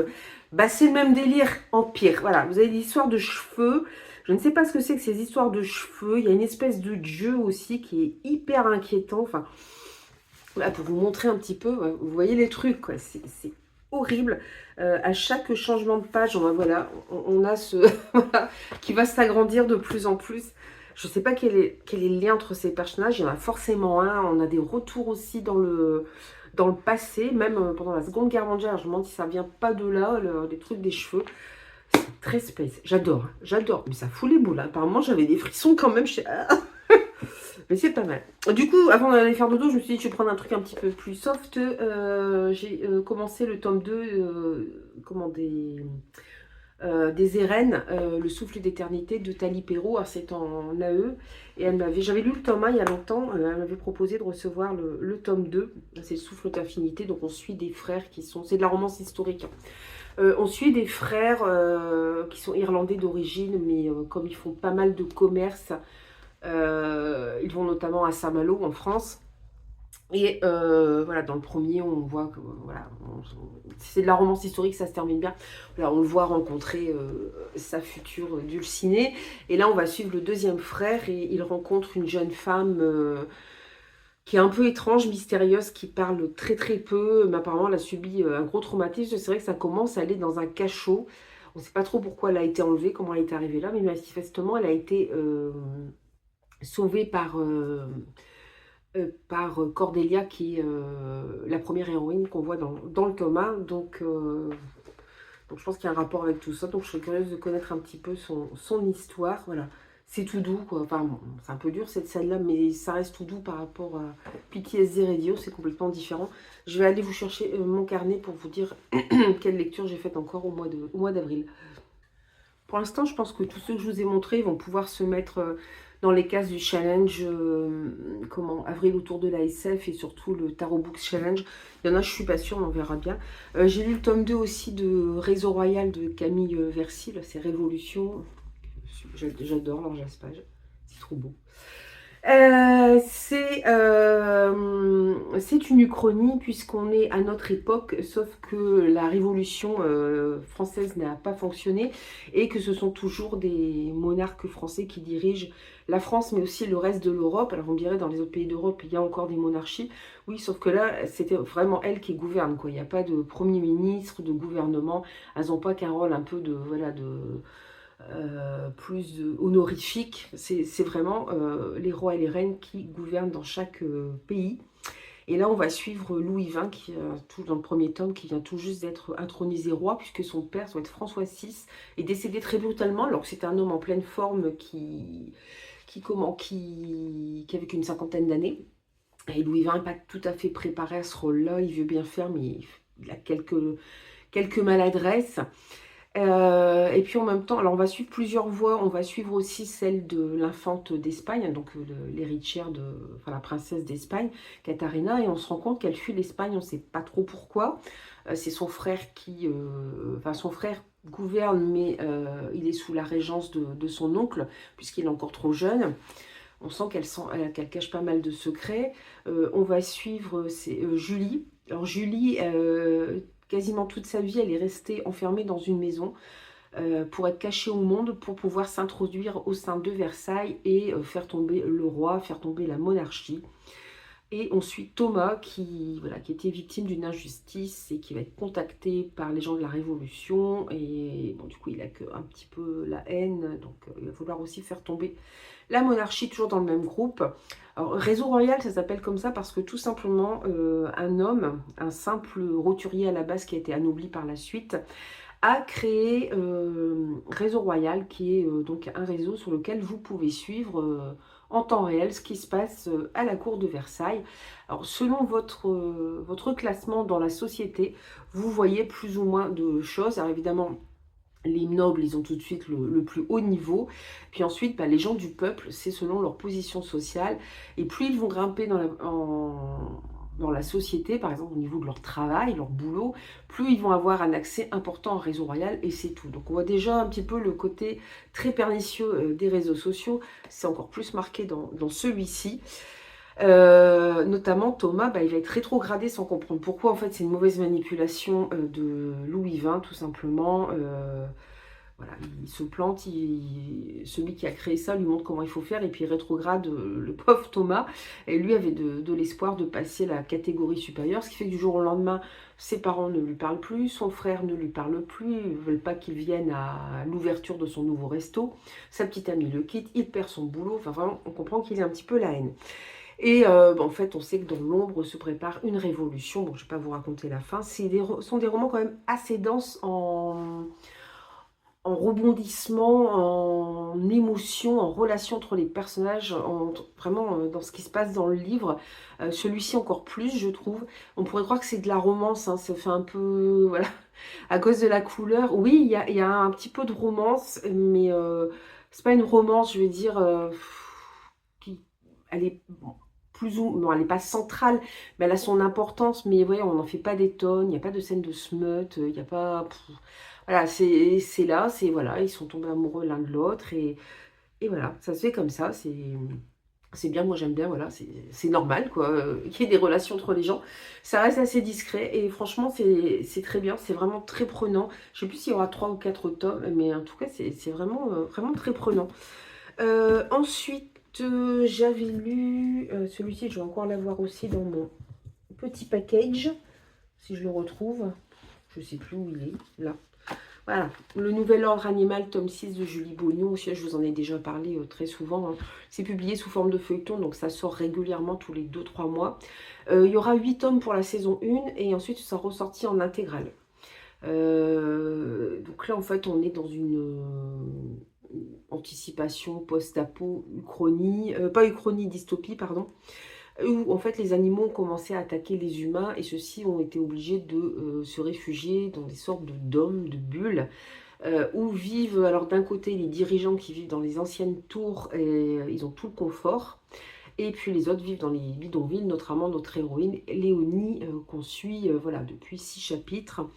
Bah, c'est le même délire en pire. Voilà, vous avez des histoires de cheveux. Je ne sais pas ce que c'est que ces histoires de cheveux. Il y a une espèce de dieu aussi qui est hyper inquiétant. Enfin, voilà, pour vous montrer un petit peu, vous voyez les trucs, quoi. C'est horrible. À chaque changement de page, voilà, on a ce voilà, qui va s'agrandir de plus en plus. Je ne sais pas quel est le lien entre ces personnages. Il y en a forcément un. On a des retours aussi dans le passé, même pendant la Seconde Guerre mondiale. Je me demande si ça vient pas de là, les trucs des cheveux. C'est très space. J'adore, hein, j'adore. Mais ça fout les boules. Hein. Apparemment, j'avais des frissons quand même. Mais c'est pas mal. Du coup, avant d'aller faire dodo, je me suis dit, je vais prendre un truc un petit peu plus soft. J'ai commencé le tome 2, des Érennes, Le souffle d'éternité de Tali Perrault. C'est en AE. Et j'avais lu le tome 1 il y a longtemps. Elle m'avait proposé de recevoir le tome 2. C'est le souffle d'infinité. Donc on suit des frères qui sont... C'est de la romance historique. On suit des frères qui sont irlandais d'origine, mais comme ils font pas mal de commerce, ils vont notamment à Saint-Malo en France. Et voilà, dans le premier, on voit que voilà, c'est de la romance historique, ça se termine bien. Voilà, on le voit rencontrer sa future dulcinée. Et là, on va suivre le deuxième frère et il rencontre une jeune femme qui est un peu étrange, mystérieuse, qui parle très très peu, mais apparemment elle a subi un gros traumatisme. C'est vrai que ça commence à aller dans un cachot. On ne sait pas trop pourquoi elle a été enlevée, comment elle est arrivée là, mais manifestement elle a été sauvée par Cordelia, qui est la première héroïne qu'on voit dans le tome 1. Donc je pense qu'il y a un rapport avec tout ça. Donc je suis curieuse de connaître un petit peu son histoire. Voilà. C'est tout doux, quoi. Enfin, bon, c'est un peu dur cette scène-là, mais ça reste tout doux par rapport à PTSD Radio, c'est complètement différent. Je vais aller vous chercher mon carnet pour vous dire quelle lecture j'ai faite encore au mois d'avril. Pour l'instant, je pense que tous ceux que je vous ai montrés vont pouvoir se mettre dans les cases du challenge avril autour de la SF et surtout le Tarot Books Challenge. Il y en a, je suis pas sûre, on verra bien. J'ai lu le tome 2 aussi de Réseau Royal de Camille Versil, c'est Révolution. J'adore leur jaspage, c'est trop beau. C'est une uchronie puisqu'on est à notre époque, sauf que la Révolution française n'a pas fonctionné et que ce sont toujours des monarques français qui dirigent la France, mais aussi le reste de l'Europe. Alors on dirait dans les autres pays d'Europe, il y a encore des monarchies. Oui, sauf que là, c'était vraiment elles qui gouvernent, quoi. Il n'y a pas de Premier ministre, de gouvernement. Elles n'ont pas qu'un rôle un peu de, voilà, plus honorifique. C'est vraiment les rois et les reines qui gouvernent dans chaque pays. Et là, on va suivre Louis XX, qui, tout dans le premier tome, qui vient tout juste d'être intronisé roi, puisque son père, ça va être François VI, est décédé très brutalement, alors que c'était un homme en pleine forme qui avait qu'une cinquantaine d'années. Et Louis XX n'est pas tout à fait préparé à ce rôle-là, il veut bien faire, mais il a quelques maladresses. Et puis en même temps, alors on va suivre plusieurs voies. On va suivre aussi celle de l'infante d'Espagne, donc l'héritière de, enfin la princesse d'Espagne, Katharina, et on se rend compte qu'elle fuit l'Espagne, on ne sait pas trop pourquoi. C'est son frère qui, enfin son frère gouverne, mais il est sous la régence de son oncle, puisqu'il est encore trop jeune. On sent qu'elle cache pas mal de secrets. On va suivre Julie. Alors Julie, quasiment toute sa vie, elle est restée enfermée dans une maison pour être cachée au monde, pour pouvoir s'introduire au sein de Versailles et faire tomber le roi, faire tomber la monarchie. Et on suit Thomas voilà, qui était victime d'une injustice et qui va être contacté par les gens de la Révolution. Et bon, du coup, il a un petit peu la haine, donc il va falloir aussi faire tomber la monarchie, toujours dans le même groupe. Alors, Réseau Royal, ça s'appelle comme ça parce que tout simplement, un homme, un simple roturier à la base qui a été anobli par la suite, a créé Réseau Royal, qui est donc un réseau sur lequel vous pouvez suivre en temps réel ce qui se passe à la cour de Versailles. Alors, selon votre classement dans la société, vous voyez plus ou moins de choses. Alors évidemment, les nobles, ils ont tout de suite le plus haut niveau. Puis ensuite, bah, les gens du peuple, c'est selon leur position sociale. Et plus ils vont grimper dans la société, par exemple au niveau de leur travail, leur boulot, plus ils vont avoir un accès important au réseau royal, et c'est tout. Donc on voit déjà un petit peu le côté très pernicieux des réseaux sociaux. C'est encore plus marqué dans celui-ci. Notamment Thomas, bah, il va être rétrogradé sans comprendre pourquoi. En fait, c'est une mauvaise manipulation de Louis XX, tout simplement. Voilà, il se plante, celui qui a créé ça lui montre comment il faut faire, et puis il rétrograde le pauvre Thomas. Et lui avait de l'espoir de passer la catégorie supérieure, ce qui fait que du jour au lendemain, ses parents ne lui parlent plus, son frère ne lui parle plus, ils ne veulent pas qu'il vienne à l'ouverture de son nouveau resto. Sa petite amie le quitte, il perd son boulot. Enfin, vraiment, on comprend qu'il a un petit peu la haine. Et en fait, on sait que dans l'ombre se prépare une révolution. Bon, je ne vais pas vous raconter la fin. Ce sont des romans quand même assez denses en rebondissement, en émotion, en relation entre les personnages, vraiment dans ce qui se passe dans le livre. Celui-ci encore plus, je trouve. On pourrait croire que c'est de la romance, hein, ça fait un peu, voilà, à cause de la couleur. Oui, il y a un petit peu de romance, mais c'est pas une romance, je vais dire, qui, elle est plus ou non, elle n'est pas centrale, mais elle a son importance. Mais voyez, on n'en fait pas des tonnes, il n'y a pas de scène de smut, il n'y a pas... Voilà, c'est là, c'est voilà, ils sont tombés amoureux l'un de l'autre, et voilà, ça se fait comme ça, c'est bien, moi j'aime bien, voilà, c'est normal, quoi, qu'il y ait des relations entre les gens. Ça reste assez discret, et franchement, c'est très bien, c'est vraiment très prenant. Je sais plus s'il y aura 3 ou 4 tomes, mais en tout cas, c'est vraiment, vraiment très prenant. Ensuite, j'avais lu, celui-ci, je vais encore l'avoir aussi dans mon petit package, si je le retrouve. Je sais plus où il est, là. Voilà, Le Nouvel Ordre Animal, tome 6 de Julie Bognon. Je vous en ai déjà parlé très souvent, hein. C'est publié sous forme de feuilleton, donc ça sort régulièrement tous les 2-3 mois. Il y aura 8 tomes pour la saison 1, et ensuite ça sera ressorti en intégrale. Donc là, en fait, on est dans une anticipation post-apo, uchronie, pas uchronie, dystopie, pardon, où en fait les animaux ont commencé à attaquer les humains, et ceux-ci ont été obligés de se réfugier dans des sortes de dômes, de bulles, où vivent, alors d'un côté les dirigeants qui vivent dans les anciennes tours, et ils ont tout le confort, et puis les autres vivent dans les bidonvilles, notamment notre héroïne Léonie, qu'on suit voilà, depuis 6 chapitres.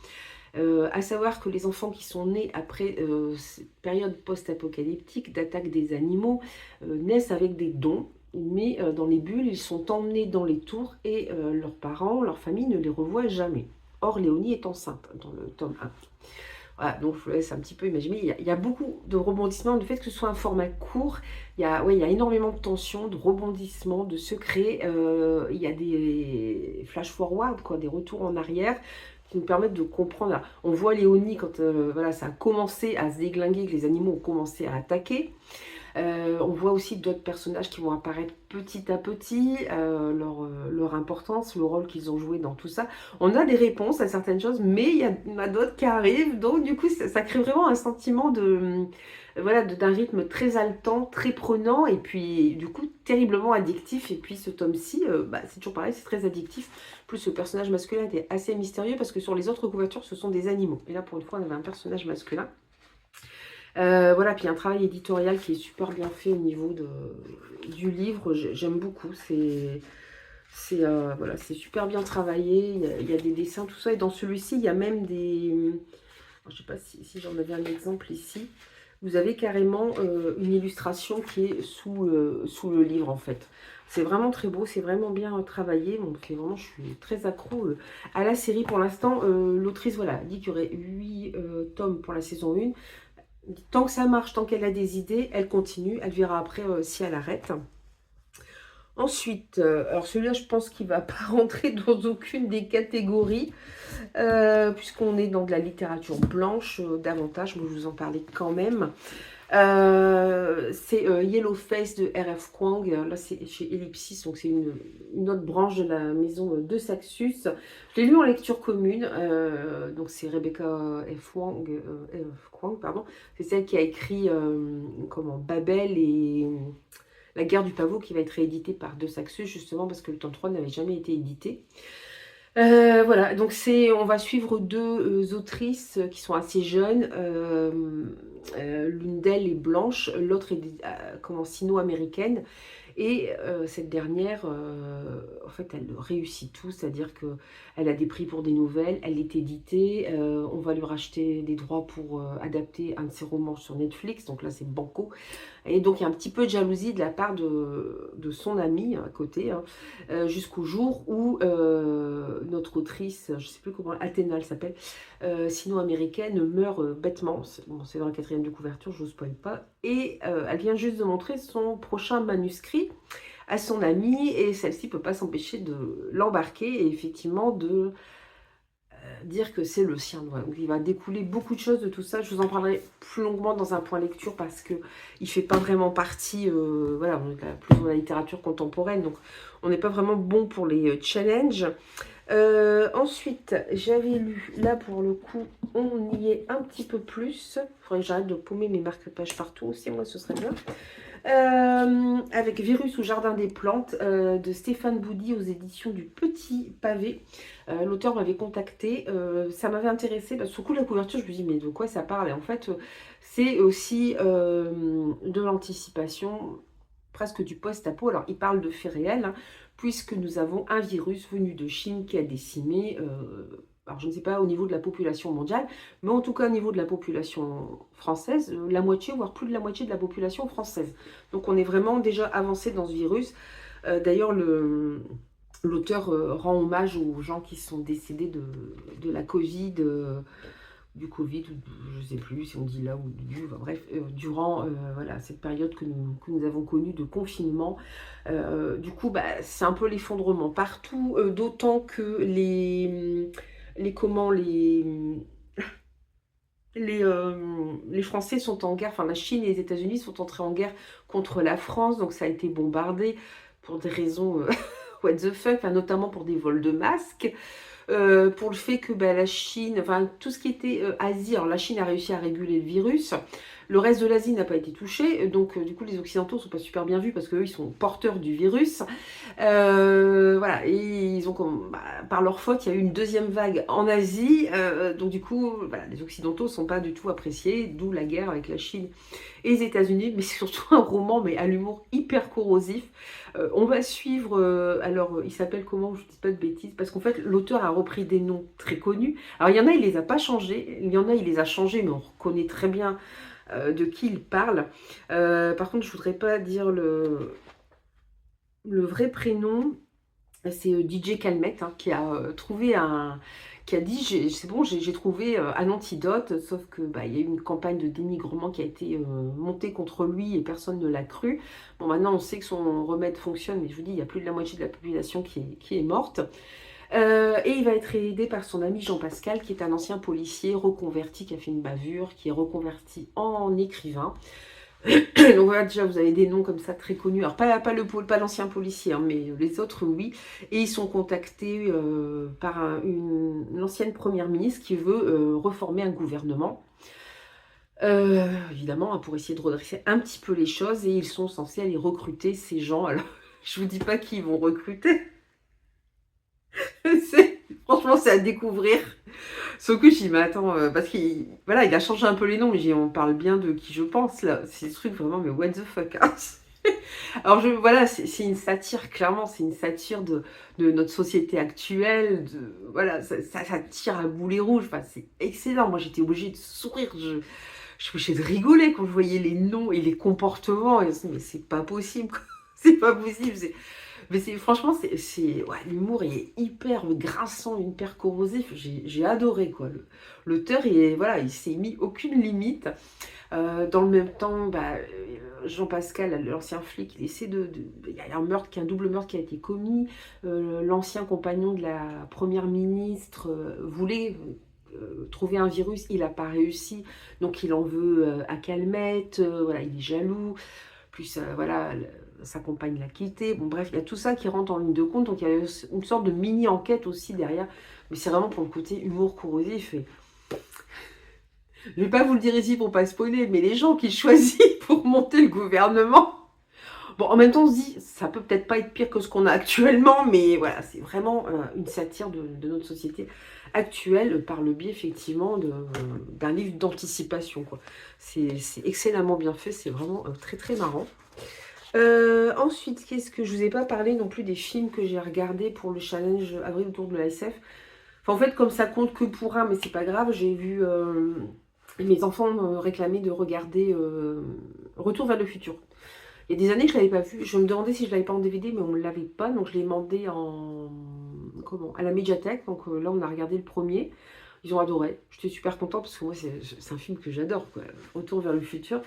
À savoir que les enfants qui sont nés après cette période post-apocalyptique d'attaque des animaux naissent avec des dons. mais dans les bulles, ils sont emmenés dans les tours et leurs parents, leur famille ne les revoient jamais. Or, Léonie est enceinte dans le tome 1. Voilà, donc je vous laisse un petit peu imaginer. Il y a beaucoup de rebondissements. Le fait que ce soit un format court, ouais, il y a énormément de tensions, de rebondissements, de secrets. Il y a des flash-forward, quoi, des retours en arrière qui nous permettent de comprendre. Alors, on voit Léonie quand voilà, ça a commencé à se déglinguer, que les animaux ont commencé à attaquer. On voit aussi d'autres personnages qui vont apparaître petit à petit, leur importance, le rôle qu'ils ont joué dans tout ça. On a des réponses à certaines choses, mais il y en a d'autres qui arrivent, donc du coup ça crée vraiment un sentiment voilà, d'un rythme très haletant, très prenant, et puis du coup terriblement addictif. Et puis ce tome-ci, c'est toujours pareil, c'est très addictif. Plus le personnage masculin était assez mystérieux, parce que sur les autres couvertures, ce sont des animaux. Et là, pour une fois, on avait un personnage masculin. Voilà, puis un travail éditorial qui est super bien fait au niveau du livre, j'aime beaucoup, voilà, c'est super bien travaillé, il y a des dessins, tout ça, et dans celui-ci, il y a même des... Je ne sais pas si j'en avais un exemple ici, vous avez carrément une illustration qui est sous le livre, en fait. C'est vraiment très beau, c'est vraiment bien travaillé, donc vraiment, je suis très accro à la série pour l'instant. L'autrice, voilà, dit qu'il y aurait 8 tomes pour la saison 1. Tant que ça marche, tant qu'elle a des idées, elle continue. Elle verra après si elle arrête. Ensuite, alors celui-là, je pense qu'il ne va pas rentrer dans aucune des catégories, puisqu'on est dans de la littérature blanche davantage. Moi, je vous en parlais quand même. C'est Yellow Face de R.F. Kuang. Là, c'est chez Ellipsis, donc c'est une autre branche de la maison de Saxus. Je l'ai lu en lecture commune. Donc c'est Rebecca F. Kuang, pardon. C'est celle qui a écrit Babel et La guerre du pavot, qui va être réédité par De Saxus, justement parce que le tome 3 n'avait jamais été édité. Voilà, donc on va suivre deux autrices qui sont assez jeunes. L'une d'elles est blanche, l'autre est sino-américaine. Et cette dernière, en fait, elle réussit tout, c'est-à-dire qu'elle a des prix pour des nouvelles, elle est éditée, on va lui racheter des droits pour adapter un de ses romans sur Netflix, donc là c'est banco. Et donc il y a un petit peu de jalousie de la part de son amie à côté, hein, jusqu'au jour où notre autrice, je ne sais plus comment, Athéna elle s'appelle, sino-américaine, meurt bêtement. C'est dans la 4e de couverture, je ne spoil pas. Et elle vient juste de montrer son prochain manuscrit à son amie, et celle-ci ne peut pas s'empêcher de l'embarquer et effectivement de dire que c'est le sien. Donc il va découler beaucoup de choses de tout ça. Je vous en parlerai plus longuement dans un point lecture parce que il fait pas vraiment partie, voilà, on est plus dans la littérature contemporaine, donc on n'est pas vraiment bon pour les challenges. Ensuite, j'avais lu, là pour le coup, on y est un petit peu plus. Il faudrait que j'arrête de paumer mes marque-pages partout aussi, moi ce serait bien. Avec Virus ou Jardin des Plantes de Stéphane Boudy aux éditions du Petit Pavé. L'auteur m'avait contacté, ça m'avait intéressé, parce que sur le coup de la couverture je me dis mais de quoi ça parle, et en fait c'est aussi de l'anticipation, presque du post-apo. Alors il parle de faits réels, hein, puisque nous avons un virus venu de Chine qui a décimé alors je ne sais pas au niveau de la population mondiale, mais en tout cas au niveau de la population française, la moitié, voire plus de la moitié de la population française. Donc on est vraiment déjà avancé dans ce virus. D'ailleurs, l'auteur rend hommage aux gens qui sont décédés de la Covid, du Covid, je ne sais plus si on dit là ou du, enfin, bref, durant voilà, cette période que nous avons connue de confinement. Du coup, c'est un peu l'effondrement partout, d'autant que les Français sont en guerre, enfin la Chine et les États-Unis sont entrés en guerre contre la France, donc ça a été bombardé pour des raisons what the fuck, enfin, notamment pour des vols de masques, pour le fait que la Chine, enfin tout ce qui était Asie, alors la Chine a réussi à réguler le virus, le reste de l'Asie n'a pas été touché, donc du coup les Occidentaux ne sont pas super bien vus parce qu'eux ils sont porteurs du virus. Voilà, et ils ont par leur faute, il y a eu une deuxième vague en Asie, donc du coup voilà, les Occidentaux ne sont pas du tout appréciés, d'où la guerre avec la Chine et les États-Unis, mais c'est surtout un roman mais à l'humour hyper corrosif. On va suivre, alors il s'appelle comment, je ne dis pas de bêtises, parce qu'en fait l'auteur a repris des noms très connus. Alors il y en a, il les a pas changés, il y en a, il les a changés, mais on reconnaît très bien de qui il parle. Par contre, je ne voudrais pas dire le... le vrai prénom, c'est DJ Calmette, hein, qui a trouvé un... qui a dit, c'est bon, j'ai trouvé un antidote, sauf que bah, il y a eu une campagne de dénigrement qui a été montée contre lui et personne ne l'a cru. Bon, maintenant, on sait que son remède fonctionne, mais je vous dis, il y a plus de la moitié de la population qui est morte. Et il va être aidé par son ami Jean Pascal, qui est un ancien policier reconverti, qui a fait une bavure, qui est reconverti en écrivain. Donc voilà, déjà vous avez des noms comme ça très connus. Alors pas l'ancien policier, hein, mais les autres oui. Et ils sont contactés par l'ancienne première ministre qui veut reformer un gouvernement. Évidemment, hein, pour essayer de redresser un petit peu les choses. Et ils sont censés aller recruter ces gens. Alors, je vous dis pas qui ils vont recruter. Franchement, c'est à découvrir. Sauf que je dis, mais attends, parce qu'il voilà, il a changé un peu les noms, mais on parle bien de qui je pense, là. C'est ce truc vraiment, mais what the fuck, hein. Alors, voilà, c'est une satire, clairement, c'est une satire de notre société actuelle. Voilà, ça tire à boulet rouge. Enfin, c'est excellent. Moi, j'étais obligée de sourire. Je suis obligée de rigoler quand je voyais les noms et les comportements. Et mais c'est pas possible, quoi. C'est pas possible. Mais franchement, ouais, l'humour est hyper grinçant, hyper corrosif. J'ai adoré, quoi. L'auteur, voilà, il s'est mis aucune limite. Dans le même temps, bah, Jean Pascal, l'ancien flic, il essaie il y a un double meurtre qui a été commis. L'ancien compagnon de la première ministre voulait trouver un virus, il n'a pas réussi, donc il en veut à Calmette. Voilà, il est jaloux. Plus voilà, sa compagne l'a quitté. Bon bref, il y a tout ça qui rentre en ligne de compte, donc il y a une sorte de mini-enquête aussi derrière. Mais c'est vraiment pour le côté humour corrosif. Et je vais pas vous le dire ici pour pas spoiler, mais les gens qu'il choisit pour monter le gouvernement, bon, en même temps, on se dit, ça peut peut-être pas être pire que ce qu'on a actuellement, mais voilà, c'est vraiment une satire de notre société actuelle par le biais, effectivement, d'un livre d'anticipation, quoi. C'est excellemment bien fait, c'est vraiment très, très marrant. Ensuite, qu'est-ce que je vous ai pas parlé non plus des films que j'ai regardés pour le challenge Avril autour de la SF. Enfin, en fait, comme ça compte que pour un, mais c'est pas grave, j'ai vu mes enfants me réclamer de regarder Retour vers le futur. Il y a des années que je ne l'avais pas vu. Je me demandais si je ne l'avais pas en DVD, mais on ne l'avait pas. Donc je l'ai demandé à la médiathèque. Donc là, on a regardé le premier. Ils ont adoré. J'étais super contente parce que moi, c'est un film que j'adore, quoi. Retour vers le futur.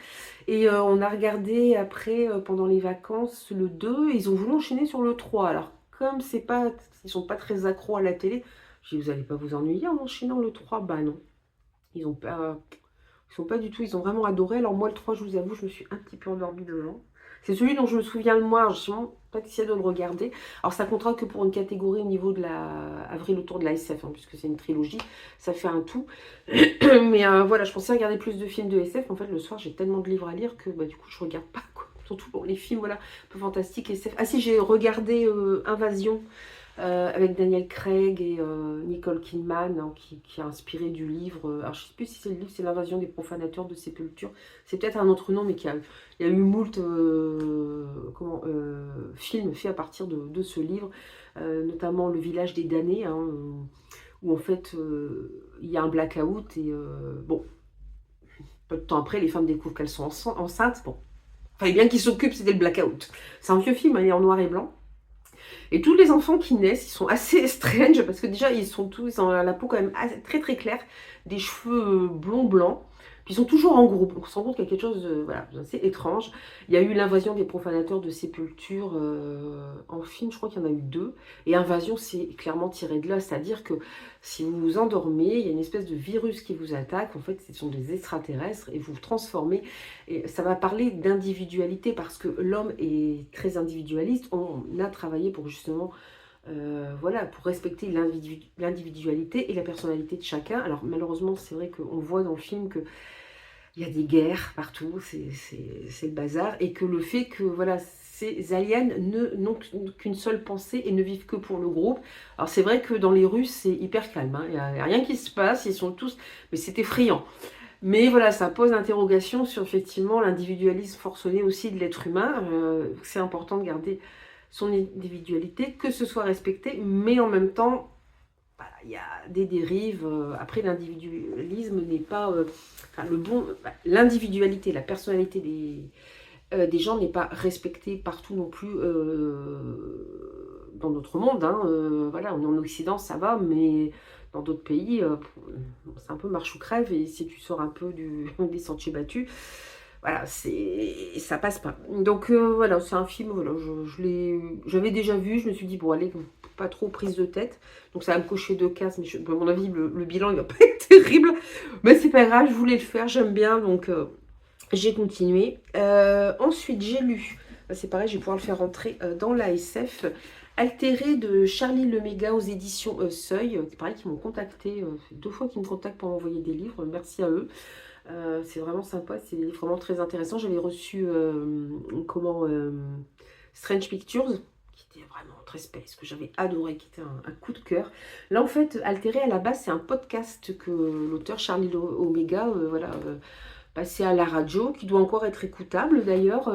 Et on a regardé après, pendant les vacances, le 2. Et ils ont voulu enchaîner sur le 3. Alors, comme ils sont pas très accros à la télé, j'ai dit, vous n'allez pas vous ennuyer en enchaînant le 3. Bah non. Ils ont pas... Ils sont pas du tout, ils ont vraiment adoré. Alors moi, le 3, je vous avoue, je me suis un petit peu endormie devant. C'est celui dont je me souviens le moins, justement, pas essayé de le regarder. Alors ça comptera que pour une catégorie au niveau de la Avril autour de la SF, hein, puisque c'est une trilogie, ça fait un tout. Mais voilà, je pensais regarder plus de films de SF. En fait, le soir, j'ai tellement de livres à lire que bah, du coup, je regarde pas, quoi. Surtout pour les films, voilà, un peu fantastiques, SF. Ah si, j'ai regardé Invasion. Avec Daniel Craig et Nicole Kidman, hein, qui a inspiré du livre. Alors je ne sais plus si c'est le livre, c'est L'invasion des profanateurs de sépulture. C'est peut-être un autre nom, mais il y a eu moult films faits à partir de ce livre, notamment Le village des damnés, hein, où en fait il y a un blackout et bon, peu de temps après, les femmes découvrent qu'elles sont enceintes. Bon, fallait bien qu'ils s'occupent, c'était le blackout. C'est un vieux film, hein, il est en noir et blanc. Et tous les enfants qui naissent, ils sont assez strange parce que déjà, ils ont la peau quand même très très claire, des cheveux blonds blancs. Puis ils sont toujours en groupe, donc on se rend compte qu'il y a quelque chose de voilà, assez étrange. Il y a eu l'invasion des profanateurs de sépulture en film, je crois qu'il y en a eu 2. Et invasion, c'est clairement tiré de là, c'est-à-dire que si vous vous endormez, il y a une espèce de virus qui vous attaque. En fait, ce sont des extraterrestres et vous vous transformez. Et ça va parler d'individualité parce que l'homme est très individualiste. On a travaillé pour justement voilà, pour respecter l'individualité et la personnalité de chacun. Alors malheureusement, c'est vrai qu'on voit dans le film que il y a des guerres partout, c'est le bazar, et que le fait que voilà, ces aliens n'ont qu'une seule pensée et ne vivent que pour le groupe. Alors c'est vrai que dans les rues, c'est hyper calme, hein. Il n'y a rien qui se passe, ils sont tous... Mais c'est effrayant. Mais voilà, ça pose l'interrogation sur effectivement l'individualisme forcené aussi de l'être humain. C'est important de garder son individualité, que ce soit respecté, mais en même temps, voilà, il y a des dérives. Après, l'individualisme n'est pas... enfin, l'individualité, la personnalité des gens n'est pas respecté partout non plus dans notre monde. Hein, voilà, on est en Occident, ça va, mais dans d'autres pays, c'est un peu marche ou crève. Et si tu sors un peu des sentiers battus, voilà, ça passe pas. Donc voilà, c'est un film, voilà, j'avais déjà vu, je me suis dit, bon, allez, pas trop prise de tête. Donc ça va me cocher 2 cases, mais à mon avis, le bilan, il va pas être terrible. Mais c'est pas grave, je voulais le faire, j'aime bien, donc j'ai continué. Ensuite, j'ai lu, c'est pareil, je vais pouvoir le faire rentrer dans l'ASF. Altéré de Charlie Leméga aux éditions Seuil. C'est pareil, qui m'ont contacté, c'est 2 fois qu'ils me contactent pour m'envoyer des livres, merci à eux. C'est vraiment sympa, c'est des livres vraiment très intéressants. J'avais reçu Strange Pictures, qui était vraiment très space, que j'avais adoré, qui était un coup de cœur. Là, en fait, Altéré, à la base, c'est un podcast que l'auteur Charlie Omega, passé à la radio, qui doit encore être écoutable d'ailleurs.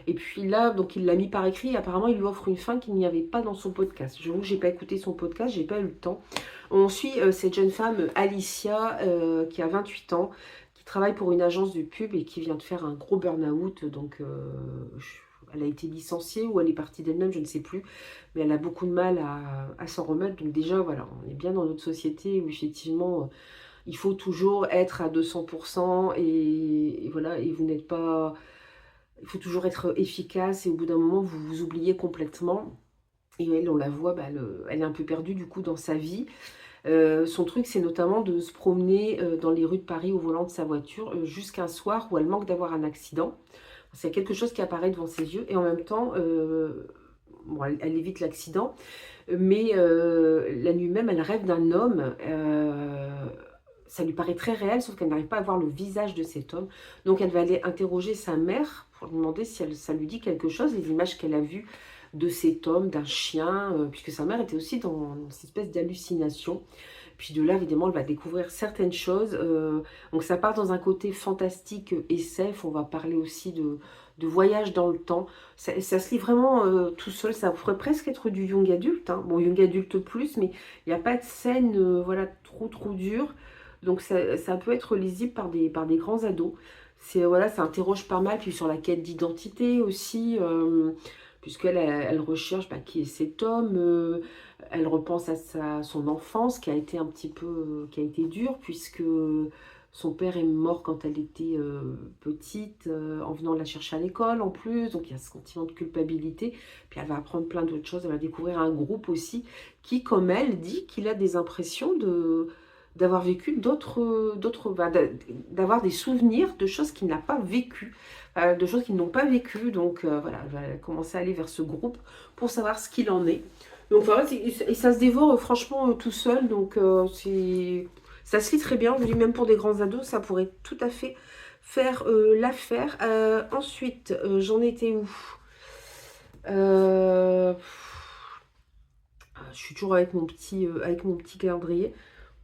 Et puis là, donc il l'a mis par écrit. Apparemment, il lui offre une fin qu'il n'y avait pas dans son podcast. J'avoue que j'ai pas écouté son podcast, j'ai pas eu le temps. On suit cette jeune femme, Alicia, qui a 28 ans, qui travaille pour une agence de pub et qui vient de faire un gros burn-out. Donc, elle a été licenciée ou elle est partie d'elle-même, je ne sais plus. Mais elle a beaucoup de mal à s'en remettre. Donc déjà, voilà, on est bien dans notre société où effectivement, il faut toujours être à 200% et voilà, et vous n'êtes pas... Il faut toujours être efficace et au bout d'un moment, vous vous oubliez complètement. Et elle, on la voit, bah, elle est un peu perdue du coup dans sa vie. Son truc, c'est notamment de se promener dans les rues de Paris au volant de sa voiture jusqu'à un soir où elle manque d'avoir un accident. C'est quelque chose qui apparaît devant ses yeux et en même temps, bon, elle évite l'accident, mais la nuit même, elle rêve d'un homme. Ça lui paraît très réel, sauf qu'elle n'arrive pas à voir le visage de cet homme. Donc elle va aller interroger sa mère pour lui demander si ça lui dit quelque chose, les images qu'elle a vues de cet homme, d'un chien, puisque sa mère était aussi dans cette espèce d'hallucination. Puis de là, évidemment, elle va découvrir certaines choses. Donc ça part dans un côté fantastique SF. On va parler aussi de voyage dans le temps. Ça se lit vraiment tout seul. Ça pourrait presque être du young adulte. Hein. Bon, young adulte plus, mais il n'y a pas de scène voilà, trop dure. Donc ça peut être lisible par des grands ados. Voilà, ça interroge pas mal. Puis sur la quête d'identité aussi. Puisqu'elle recherche bah, qui est cet homme, elle repense à son enfance qui a été un petit peu, qui a été dure, puisque son père est mort quand elle était petite, en venant la chercher à l'école en plus, donc il y a ce sentiment de culpabilité, puis elle va apprendre plein d'autres choses, elle va découvrir un groupe aussi, qui comme elle dit qu'il a des impressions d'avoir vécu bah, d'avoir des souvenirs de choses qu'il n'a pas vécues, de choses qu'ils n'ont pas vécues. Donc voilà, elle va commencer à aller vers ce groupe pour savoir ce qu'il en est. Donc voilà, et ça se dévore franchement tout seul. Donc ça se lit très bien. Je dis même pour des grands ados, ça pourrait tout à fait faire l'affaire. Ensuite, j'en étais où je suis toujours avec mon petit calendrier.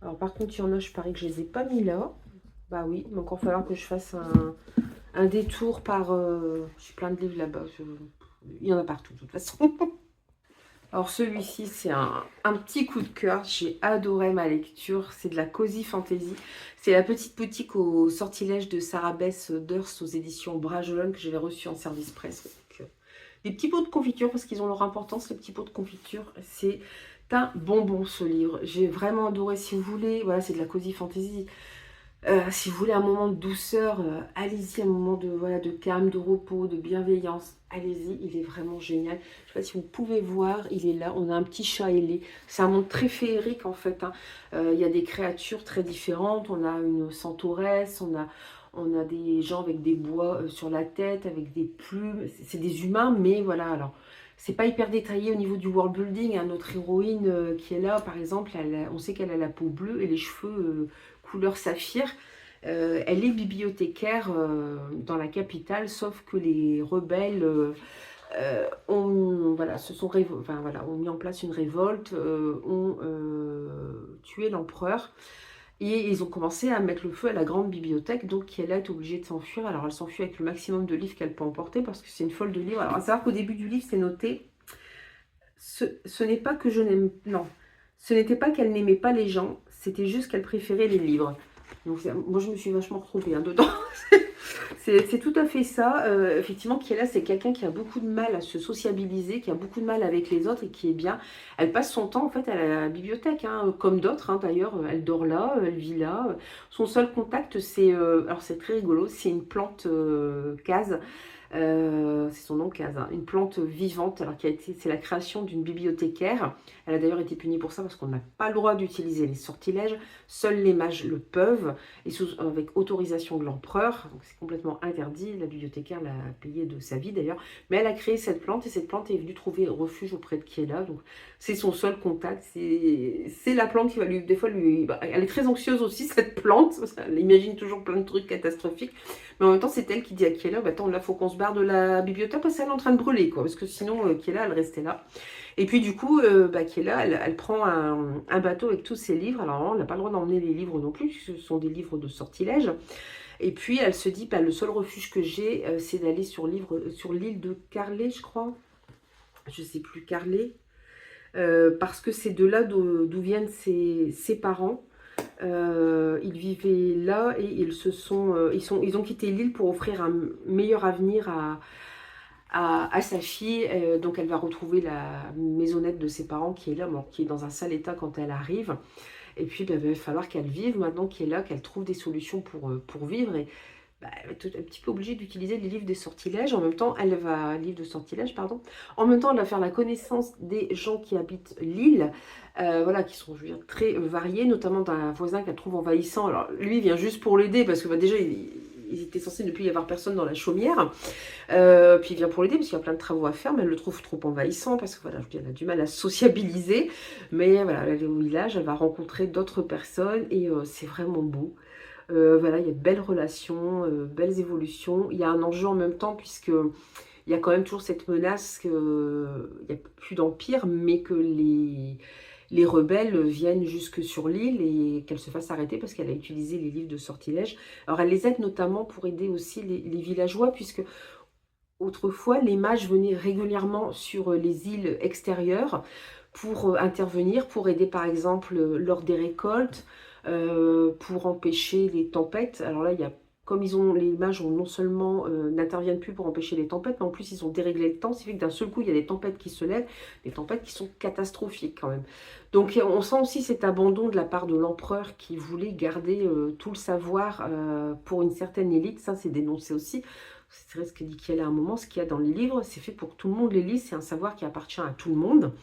Alors par contre, il y en a, je parie que je les ai pas mis là. Bah oui, il va encore falloir que je fasse un détour par... j'ai plein de livres là-bas. Il y en a partout de toute façon. Alors celui-ci, c'est un petit coup de cœur. J'ai adoré ma lecture. C'est de la Cozy Fantasy. C'est la petite boutique au sortilège de Sarah Bess Durst aux éditions Bragelonne que j'avais reçu en service presse. Donc, des petits pots de confiture parce qu'ils ont leur importance, les petits pots de confiture. C'est un bonbon ce livre. J'ai vraiment adoré. Si vous voulez, voilà, c'est de la Cozy Fantasy. Si vous voulez un moment de douceur, allez-y, un moment de calme, de repos, de bienveillance, allez-y, il est vraiment génial. Je ne sais pas si vous pouvez voir, il est là, on a un petit chat ailé. C'est un monde très féerique en fait. Hein. Il y a des créatures très différentes, on a une centauresse, on a des gens avec des bois sur la tête, avec des plumes. C'est des humains, mais voilà, alors... C'est pas hyper détaillé au niveau du world building. Hein. Notre héroïne qui est là, par exemple, on sait qu'elle a la peau bleue et les cheveux couleur saphir. Elle est bibliothécaire dans la capitale, sauf que les rebelles ont mis en place une révolte, ont tué l'empereur. Et ils ont commencé à mettre le feu à la grande bibliothèque, donc elle est obligée de s'enfuir. Alors elle s'enfuit avec le maximum de livres qu'elle peut emporter, parce que c'est une folle de livres. Alors à savoir qu'au début du livre, c'est noté, ce n'est pas que je n'aime... Non, ce n'était pas qu'elle n'aimait pas les gens, c'était juste qu'elle préférait les livres. Donc moi je me suis vachement retrouvée dedans. C'est tout à fait ça. Effectivement, Kiela, c'est quelqu'un qui a beaucoup de mal à se sociabiliser, qui a beaucoup de mal avec les autres et qui est bien. Elle passe son temps en fait à la bibliothèque, hein, comme d'autres d'ailleurs. Elle dort là, elle vit là. Son seul contact, c'est, alors c'est très rigolo, c'est une plante case. C'est son nom, Case, hein, une plante vivante, alors qui a été, c'est la création d'une bibliothécaire. Elle a d'ailleurs été punie pour ça parce qu'on n'a pas le droit d'utiliser les sortilèges. Seuls les mages le peuvent et avec autorisation de l'empereur. Donc c'est complètement interdit. La bibliothécaire l'a payé de sa vie d'ailleurs. Mais elle a créé cette plante et cette plante est venue trouver refuge auprès de Kiela. Donc c'est son seul contact. C'est la plante qui va lui, des fois lui, bah, elle est très anxieuse aussi cette plante. Elle imagine toujours plein de trucs catastrophiques. Mais en même temps, c'est elle qui dit à Kiela, bah, attends, là, faut qu'on se barre de la bibliothèque parce qu'elle est en train de brûler, quoi. Parce que sinon, Kiela, elle restait là. Et puis, du coup, bah, Kiela, elle prend un bateau avec tous ses livres. Alors, on n'a pas le droit d'emmener les livres non plus, ce sont des livres de sortilèges. Et puis, elle se dit, bah, le seul refuge que j'ai, c'est d'aller sur l'île de Carlet, je crois. Je sais plus, Carlet. Parce que c'est de là d'où viennent ses parents. Ils vivaient là et ils ont quitté l'île pour offrir un meilleur avenir à sa fille. Donc elle va retrouver la maisonnette de ses parents qui est là, bon, qui est dans un sale état quand elle arrive. Et puis bah, il va falloir qu'elle vive maintenant qui est là, qu'elle trouve des solutions pour vivre. Et bah, elle va être un petit peu obligée d'utiliser les livres des sortilèges. En même temps, livre de sortilèges, pardon. En même temps, elle va faire la connaissance des gens qui habitent l'île, voilà, qui sont, je veux dire, très variés, notamment d'un voisin qu'elle trouve envahissant. Alors, lui, il vient juste pour l'aider, parce que bah, déjà, il était censé ne plus y avoir personne dans la chaumière. Puis il vient pour l'aider, parce qu'il y a plein de travaux à faire, mais elle le trouve trop envahissant, parce que voilà, je veux dire, elle a du mal à sociabiliser. Mais voilà, elle est au village, elle va rencontrer d'autres personnes, et c'est vraiment beau. Voilà, il y a de belles relations, belles évolutions. Il y a un enjeu en même temps, puisque il y a quand même toujours cette menace qu'il n'y a plus d'empire, mais que les rebelles viennent jusque sur l'île et qu'elle se fasse arrêter parce qu'elle a utilisé les livres de sortilèges. Alors elle les aide notamment pour aider aussi les villageois, puisque autrefois les mages venaient régulièrement sur les îles extérieures pour intervenir, pour aider par exemple lors des récoltes, pour empêcher les tempêtes. Alors là, il y a, comme les mages ont non seulement n'interviennent plus pour empêcher les tempêtes, mais en plus ils ont déréglé le temps, ce qui fait que d'un seul coup il y a des tempêtes qui se lèvent, des tempêtes qui sont catastrophiques quand même. Donc on sent aussi cet abandon de la part de l'empereur qui voulait garder tout le savoir pour une certaine élite, ça c'est dénoncé aussi. C'est vrai ce que dit Kiel à un moment, ce qu'il y a dans les livres, c'est fait pour que tout le monde les lise, c'est un savoir qui appartient à tout le monde.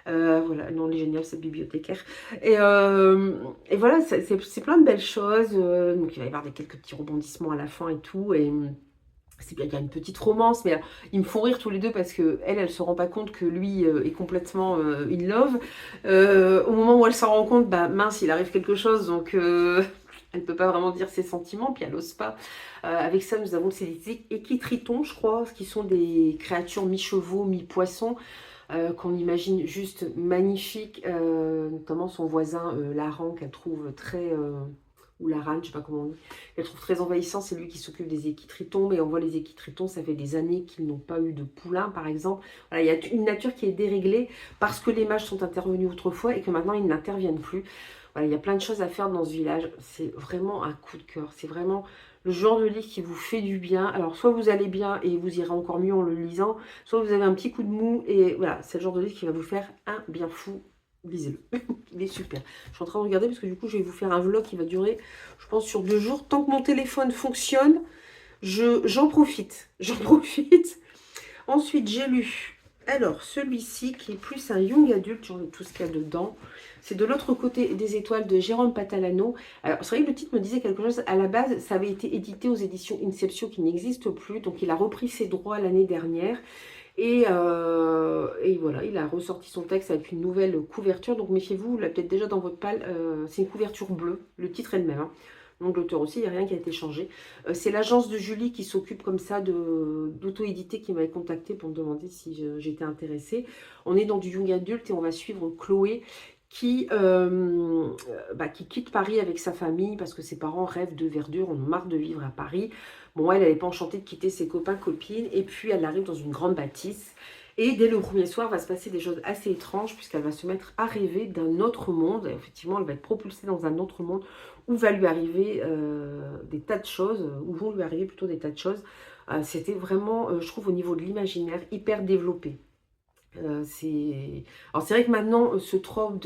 Voilà, non, elle est géniale cette bibliothécaire. Et voilà, c'est plein de belles choses. Donc il va y avoir quelques petits rebondissements à la fin et tout. Et c'est bien, il y a une petite romance, mais ils me font rire tous les deux parce que elle se rend pas compte que lui est complètement in love. Au moment où elle s'en rend compte, bah mince, il arrive quelque chose, donc elle ne peut pas vraiment dire ses sentiments, puis elle n'ose pas. Avec ça, nous avons ces équitritons, je crois, qui sont des créatures mi-chevaux, mi-poissons, qu'on imagine juste magnifiques, notamment son voisin Laran, qu'elle trouve très... ou la rane, je sais pas comment on dit, qu'elle trouve très envahissant, c'est lui qui s'occupe des équitritons, mais on voit les équitritons, ça fait des années qu'ils n'ont pas eu de poulain, par exemple. Voilà, il y a une nature qui est déréglée parce que les mages sont intervenus autrefois et que maintenant ils n'interviennent plus. Voilà, il y a plein de choses à faire dans ce village, c'est vraiment un coup de cœur, c'est vraiment le genre de livre qui vous fait du bien. Alors soit vous allez bien et vous irez encore mieux en le lisant, soit vous avez un petit coup de mou et voilà, c'est le genre de livre qui va vous faire un bien fou. Lisez-le, il est super. Je suis en train de regarder parce que du coup, je vais vous faire un vlog qui va durer, je pense, sur 2 jours. Tant que mon téléphone fonctionne, j'en profite. J'en profite. Ensuite, j'ai lu, alors, celui-ci qui est plus un young adulte, genre tout ce qu'il y a dedans. C'est De l'autre côté des étoiles de Jérôme Patalano. Alors, c'est vrai que le titre me disait quelque chose. À la base, ça avait été édité aux éditions Inception qui n'existent plus. Donc, il a repris ses droits l'année dernière. Et voilà, il a ressorti son texte avec une nouvelle couverture. Donc méfiez-vous, vous l'avez peut-être déjà dans votre palle. C'est une couverture bleue, le titre est le même. Hein. Donc l'auteur aussi, il n'y a rien qui a été changé. C'est l'agence de Julie qui s'occupe comme ça d'auto-éditer qui m'avait contacté pour me demander si j'étais intéressée. On est dans du young adulte et on va suivre Chloé qui quitte Paris avec sa famille parce que ses parents rêvent de verdure, ont marre de vivre à Paris. Bon, elle n'est pas enchantée de quitter ses copains, copines, et puis elle arrive dans une grande bâtisse. Et dès le premier soir, va se passer des choses assez étranges, puisqu'elle va se mettre à rêver d'un autre monde. Et effectivement, elle va être propulsée dans un autre monde où va lui arriver des tas de choses, où vont lui arriver plutôt des tas de choses. C'était vraiment, je trouve, au niveau de l'imaginaire, hyper développé. Alors c'est vrai que maintenant, ce trope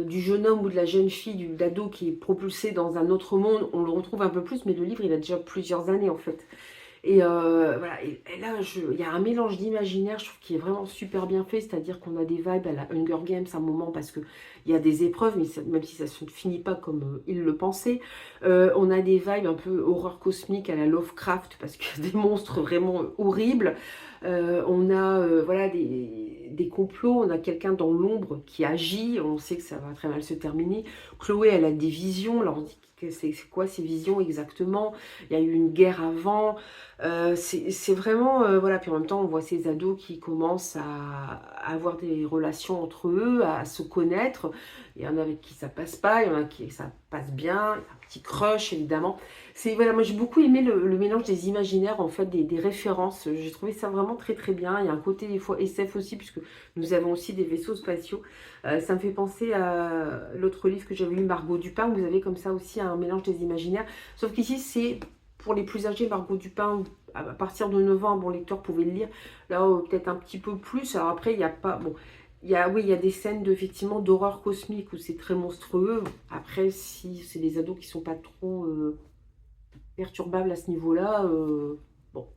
du jeune homme ou de la jeune fille, du l'ado qui est propulsé dans un autre monde, on le retrouve un peu plus, mais le livre, il a déjà plusieurs années en fait. Et voilà, et là, il y a un mélange d'imaginaire, je trouve, qui est vraiment super bien fait, c'est-à-dire qu'on a des vibes à la Hunger Games à un moment, parce qu'il y a des épreuves, mais même si ça ne se finit pas comme il le pensait. On a des vibes un peu horreur cosmique à la Lovecraft, parce qu'il y a des monstres vraiment horribles. On a voilà, des complots, on a quelqu'un dans l'ombre qui agit, on sait que ça va très mal se terminer. Chloé, elle a des visions, alors on dit que c'est quoi ces visions exactement? Il y a eu une guerre avant. C'est vraiment, voilà, puis en même temps, on voit ces ados qui commencent à avoir des relations entre eux, à se connaître. Il y en a avec qui ça passe pas, il y en a qui ça passe bien, il y a un petit crush évidemment. Voilà, moi j'ai beaucoup aimé le mélange des imaginaires, en fait, des références. J'ai trouvé ça vraiment très très bien. Il y a un côté des fois SF aussi, puisque nous avons aussi des vaisseaux spatiaux. Ça me fait penser à l'autre livre que j'avais lu, Margot Dupin, où vous avez comme ça aussi un mélange des imaginaires. Sauf qu'ici, c'est pour les plus âgés. Margot Dupin, à partir de 9 ans, un bon lecteur pouvait le lire. Là, peut-être un petit peu plus. Alors après, il n'y a pas... Bon, oui, il y a des scènes effectivement d'horreur cosmique où c'est très monstrueux. Après, si c'est des ados qui sont pas trop perturbables à ce niveau-là, bon,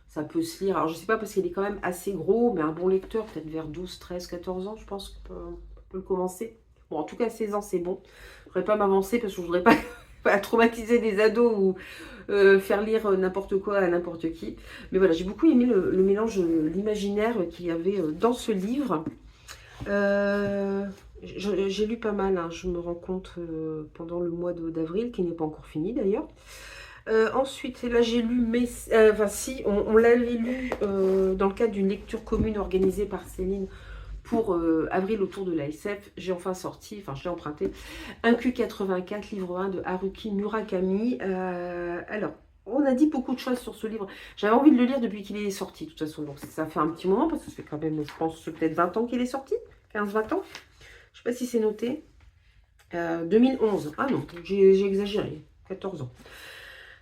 ça peut se lire. Alors, je sais pas parce qu'il est quand même assez gros, mais un bon lecteur, peut-être vers 12, 13, 14 ans, je pense qu'on peut le commencer. Bon, en tout cas, 16 ans, c'est bon. Je ne voudrais pas m'avancer parce que je voudrais pas traumatiser des ados ou faire lire n'importe quoi à n'importe qui. Mais voilà, j'ai beaucoup aimé le mélange, l'imaginaire qu'il y avait dans ce livre. J'ai lu pas mal, hein, je me rends compte, pendant le mois d'avril, qui n'est pas encore fini d'ailleurs. Ensuite, là j'ai lu, enfin si, on l'avait lu dans le cadre d'une lecture commune organisée par Céline pour avril autour de l'ASF. J'ai enfin sorti, enfin je l'ai emprunté, un Q84, livre 1 de Haruki Murakami. Alors, on a dit beaucoup de choses sur ce livre. J'avais envie de le lire depuis qu'il est sorti, de toute façon. Donc ça fait un petit moment, parce que ça fait quand même, je pense, peut-être 20 ans qu'il est sorti. 15-20 ans. Je ne sais pas si c'est noté. 2011. Ah non, j'ai exagéré. 14 ans.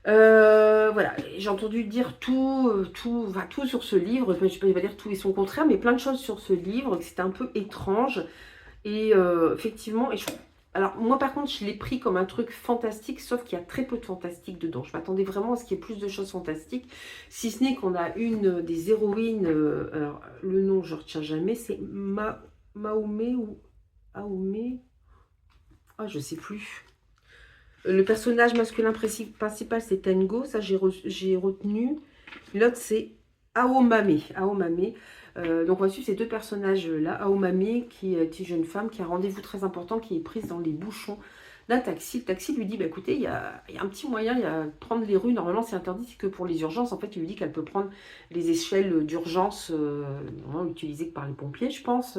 Voilà, j'ai entendu dire tout sur ce livre. Je ne peux pas dire tout et son contraire, mais plein de choses sur ce livre. C'était un peu étrange. Et effectivement, alors moi par contre, je l'ai pris comme un truc fantastique, sauf qu'il y a très peu de fantastique dedans. Je m'attendais vraiment à ce qu'il y ait plus de choses fantastiques, si ce n'est qu'on a une des héroïnes, alors le nom je ne retiens jamais, c'est Maomé ou Aoumé, ah je sais plus. Le personnage masculin principal, c'est Tengo, ça j'ai retenu. L'autre, c'est Aomame. Donc, on va suivre ces deux personnages-là. Aomame, qui est une jeune femme qui a un rendez-vous très important, qui est prise dans les bouchons d'un taxi. Le taxi lui dit, bah, écoutez, il y a un petit moyen, il y a prendre les rues. Normalement, c'est interdit, c'est que pour les urgences. En fait, il lui dit qu'elle peut prendre les échelles d'urgence, utilisées que par les pompiers, je pense,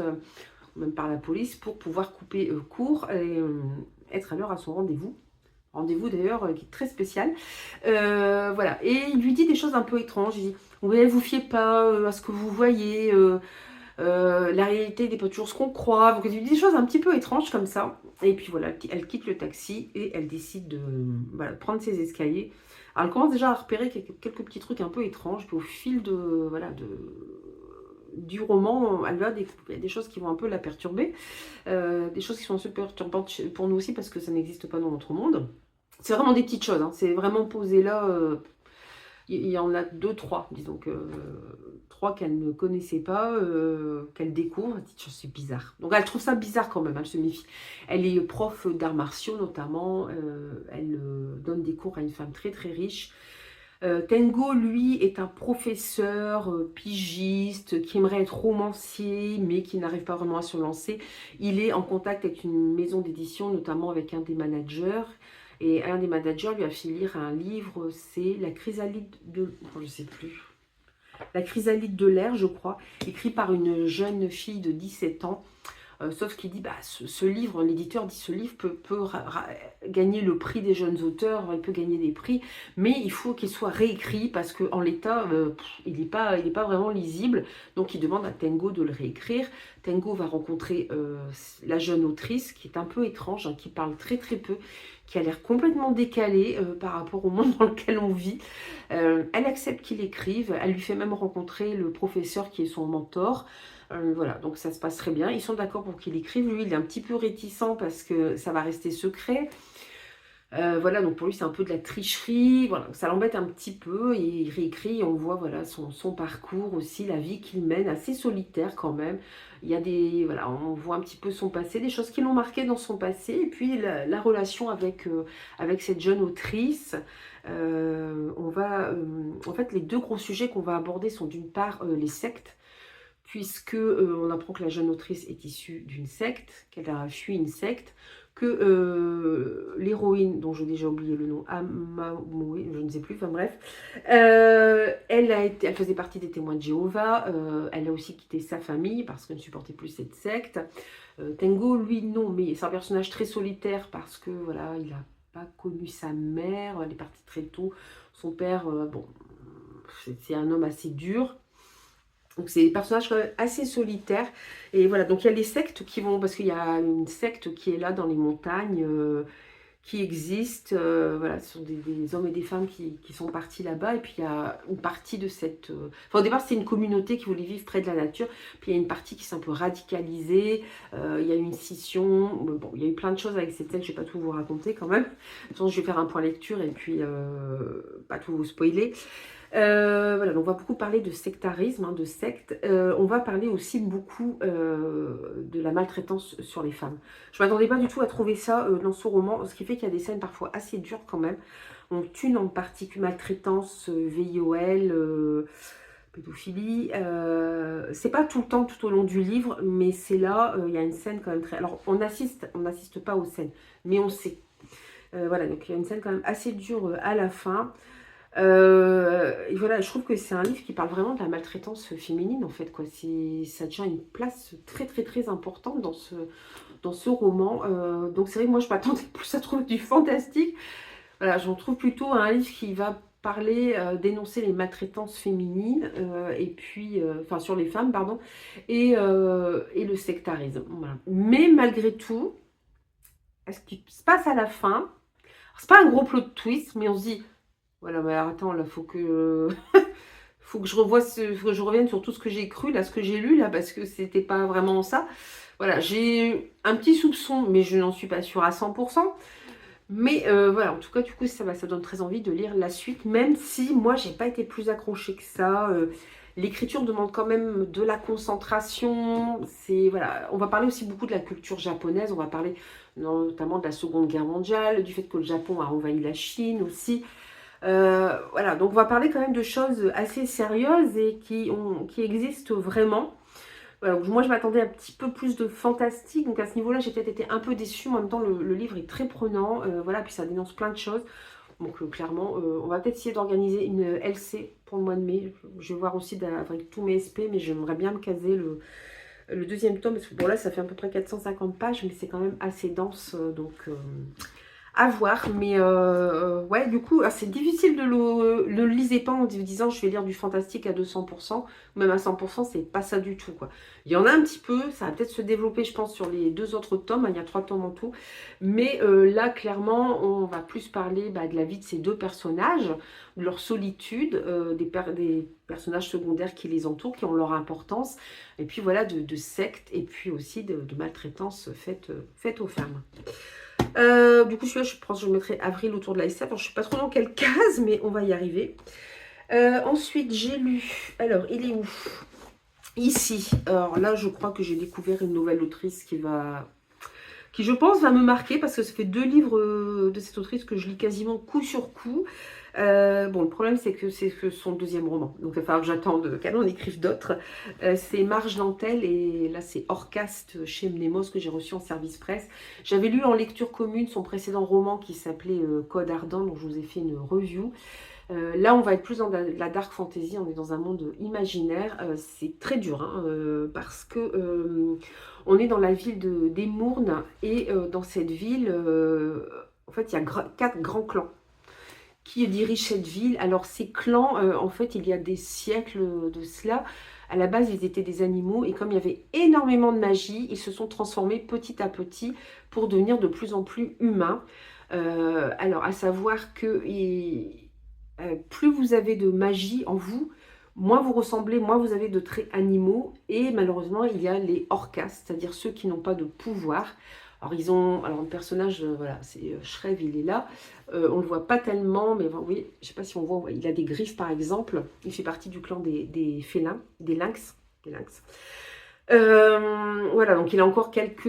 même par la police, pour pouvoir couper court et être à l'heure à son rendez-vous. Rendez-vous d'ailleurs qui est très spécial. Voilà. Et il lui dit des choses un peu étranges. Il dit, oui, vous fiez pas à ce que vous voyez. La réalité n'est pas toujours ce qu'on croit. Donc il lui dit des choses un petit peu étranges comme ça. Et puis voilà, elle quitte le taxi et elle décide de voilà, prendre ses escaliers. Alors elle commence déjà à repérer quelques petits trucs un peu étranges. Puis au fil du roman, elle va découvrir des choses qui vont un peu la perturber. Des choses qui sont super perturbantes pour nous aussi parce que ça n'existe pas dans notre monde. C'est vraiment des petites choses, hein. C'est vraiment posé là. Il y en a 2, 3, disons que 3 qu'elle ne connaissait pas, qu'elle découvre. Elle dit, c'est bizarre. Donc elle trouve ça bizarre quand même, elle se méfie. Elle est prof d'arts martiaux notamment. Elle donne des cours à une femme très très riche. Tengo, lui, est un professeur pigiste qui aimerait être romancier, mais qui n'arrive pas vraiment à se lancer. Il est en contact avec une maison d'édition, notamment avec un des managers. Et un des managers lui a fait lire un livre, c'est La chrysalide de... je sais plus. La chrysalide de l'air, je crois, écrit par une jeune fille de 17 ans. sauf qu'il dit, bah, ce livre, l'éditeur dit, ce livre peut gagner le prix des jeunes auteurs, il peut gagner des prix, mais il faut qu'il soit réécrit parce qu'en l'état, il n'est pas vraiment lisible. Donc il demande à Tengo de le réécrire. Tengo va rencontrer la jeune autrice qui est un peu étrange, hein, qui parle très très peu, qui a l'air complètement décalée par rapport au monde dans lequel on vit. Elle accepte qu'il écrive, elle lui fait même rencontrer le professeur qui est son mentor. Voilà, donc ça se passe très bien. Ils sont d'accord pour qu'il écrive. Lui, il est un petit peu réticent parce que ça va rester secret. Voilà, donc pour lui, c'est un peu de la tricherie. Voilà, ça l'embête un petit peu. Et il réécrit, on voit voilà, son parcours aussi, la vie qu'il mène, assez solitaire quand même. Il y a des... Voilà, on voit un petit peu son passé, des choses qui l'ont marqué dans son passé. Et puis la relation avec cette jeune autrice. En fait, les deux gros sujets qu'on va aborder sont d'une part les sectes, puisque on apprend que la jeune autrice est issue d'une secte, qu'elle a fui une secte, que l'héroïne, dont j'ai déjà oublié le nom, Amamoui, je ne sais plus, enfin bref, elle faisait partie des témoins de Jéhovah, elle a aussi quitté sa famille parce qu'elle ne supportait plus cette secte. Tengo, lui, non, mais c'est un personnage très solitaire parce que, voilà, il n'a pas connu sa mère, elle est partie très tôt, son père, bon, c'est un homme assez dur. Donc c'est des personnages quand même assez solitaires. Et voilà, donc il y a les sectes qui vont, parce qu'il y a une secte qui est là dans les montagnes, qui existe. Voilà, ce sont des hommes et des femmes qui sont partis là-bas. Et puis il y a une partie de cette... Enfin au départ c'est une communauté qui voulait vivre près de la nature. Puis il y a une partie qui s'est un peu radicalisée. Il y a une scission. Bon, il y a eu plein de choses avec cette secte, je ne vais pas tout vous raconter quand même. De toute façon je vais faire un point lecture et puis pas tout vous spoiler. Voilà, donc on va beaucoup parler de sectarisme, hein, de secte. On va parler aussi beaucoup de la maltraitance sur les femmes. Je ne m'attendais pas du tout à trouver ça dans ce roman, ce qui fait qu'il y a des scènes parfois assez dures quand même. On tue en particulier maltraitance, VIOL, pédophilie. C'est pas tout le temps, tout au long du livre, mais c'est là, il y a une scène quand même très... Alors on n'assiste pas aux scènes, mais on sait. Voilà, donc il y a une scène quand même assez dure à la fin. Et voilà, je trouve que c'est un livre qui parle vraiment de la maltraitance féminine en fait, quoi. Ça tient une place très très très importante dans ce roman. Donc c'est vrai que moi je m'attendais plus à trouver du fantastique. Voilà, j'en trouve plutôt un livre qui va parler, dénoncer les maltraitances féminines, et puis, enfin sur les femmes, pardon, et le sectarisme. Voilà. Mais malgré tout, ce qui se passe à la fin, c'est pas un gros plot twist, mais on se dit... Voilà, mais alors, attends, là, faut que je faut que je revienne sur tout ce que j'ai cru, là, ce que j'ai lu, là, parce que c'était pas vraiment ça. Voilà, j'ai un petit soupçon, mais je n'en suis pas sûre à 100%. Mais voilà, en tout cas, du coup, ça donne très envie de lire la suite, même si moi, j'ai pas été plus accrochée que ça. L'écriture demande quand même de la concentration. Voilà, on va parler aussi beaucoup de la culture japonaise. On va parler notamment de la Seconde Guerre mondiale, du fait que le Japon a envahi la Chine aussi. Voilà, donc on va parler quand même de choses assez sérieuses et qui existent vraiment. Voilà, moi je m'attendais à un petit peu plus de fantastique, donc à ce niveau-là j'ai peut-être été un peu déçue. En même temps le livre est très prenant, voilà, puis ça dénonce plein de choses. Donc clairement, on va peut-être essayer d'organiser une LC pour le mois de mai. Je vais voir aussi avec tous mes SP, mais j'aimerais bien me caser le deuxième tome, parce que bon là ça fait à peu près 450 pages, mais c'est quand même assez dense, donc... à voir, mais ouais, du coup, c'est difficile de le lisez pas en disant je vais lire du fantastique à 200%, même à 100%, c'est pas ça du tout, quoi. Il y en a un petit peu, ça va peut-être se développer, je pense, sur les 2 autres tomes, il y a 3 tomes en tout, mais là, clairement, on va plus parler de la vie de ces deux personnages, de leur solitude, des personnages secondaires qui les entourent, qui ont leur importance, et puis voilà, de sectes, et puis aussi de maltraitance faite aux femmes. Du coup, celui-là, je pense que je mettrai avril autour de la SF. Alors, je ne sais pas trop dans quelle case, mais on va y arriver. Ensuite, j'ai lu... Alors, il est où? Ici. Alors là, je crois que j'ai découvert une nouvelle autrice qui, je pense, va me marquer, parce que ça fait 2 livres de cette autrice que je lis quasiment coup sur coup. Bon, le problème, c'est que c'est son 2e roman. Donc, il va falloir que j'attende qu'elle en écrive d'autres. C'est Marge Lantel, et là, c'est Orcast chez Mnemos que j'ai reçu en service presse. J'avais lu en lecture commune son précédent roman qui s'appelait Code Ardent, dont je vous ai fait une review. Là, on va être plus dans la dark fantasy, on est dans un monde imaginaire. C'est très dur, hein, parce que on est dans la ville d'Emourne et dans cette ville, en fait, il y a 4 grands clans qui dirigent cette ville. Alors ces clans, en fait, il y a des siècles de cela, à la base, ils étaient des animaux et comme il y avait énormément de magie, ils se sont transformés petit à petit pour devenir de plus en plus humains. Alors, à savoir que plus vous avez de magie en vous, moins vous ressemblez, moins vous avez de traits animaux. Et malheureusement, il y a les Orcas, c'est-à-dire ceux qui n'ont pas de pouvoir. Alors le personnage, voilà, c'est Shreve, il est là. On le voit pas tellement, mais vous voyez, je sais pas si on voit, ouais, il a des griffes par exemple. Il fait partie du clan des félins, des lynx. Des lynx. Voilà, donc il a encore quelques...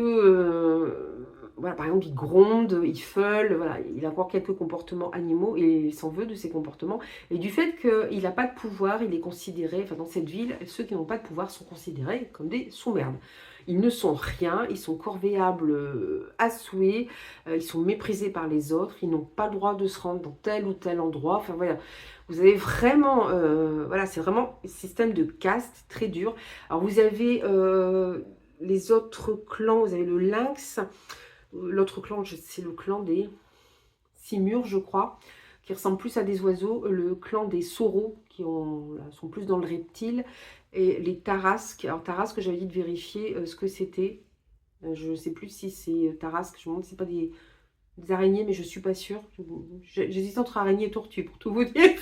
voilà, par exemple, il gronde, il feule, voilà, il a encore quelques comportements animaux et il s'en veut de ces comportements. Et du fait qu'il n'a pas de pouvoir, il est considéré, enfin dans cette ville, ceux qui n'ont pas de pouvoir sont considérés comme des sous-merdes. Ils ne sont rien, ils sont corvéables à souhait, ils sont méprisés par les autres, ils n'ont pas le droit de se rendre dans tel ou tel endroit. Enfin voilà, vous avez vraiment, voilà, c'est vraiment un système de caste très dur. Alors vous avez les autres clans, vous avez le lynx, l'autre clan, c'est le clan des Simurs, je crois, qui ressemble plus à des oiseaux. Le clan des Sauros, sont plus dans le reptile. Et les Tarasques. Alors Tarasques, j'avais dit de vérifier ce que c'était. Je ne sais plus si c'est Tarasques. Je me demande si c'est pas des araignées, mais je ne suis pas sûre. J'hésite entre araignées et tortues, pour tout vous dire.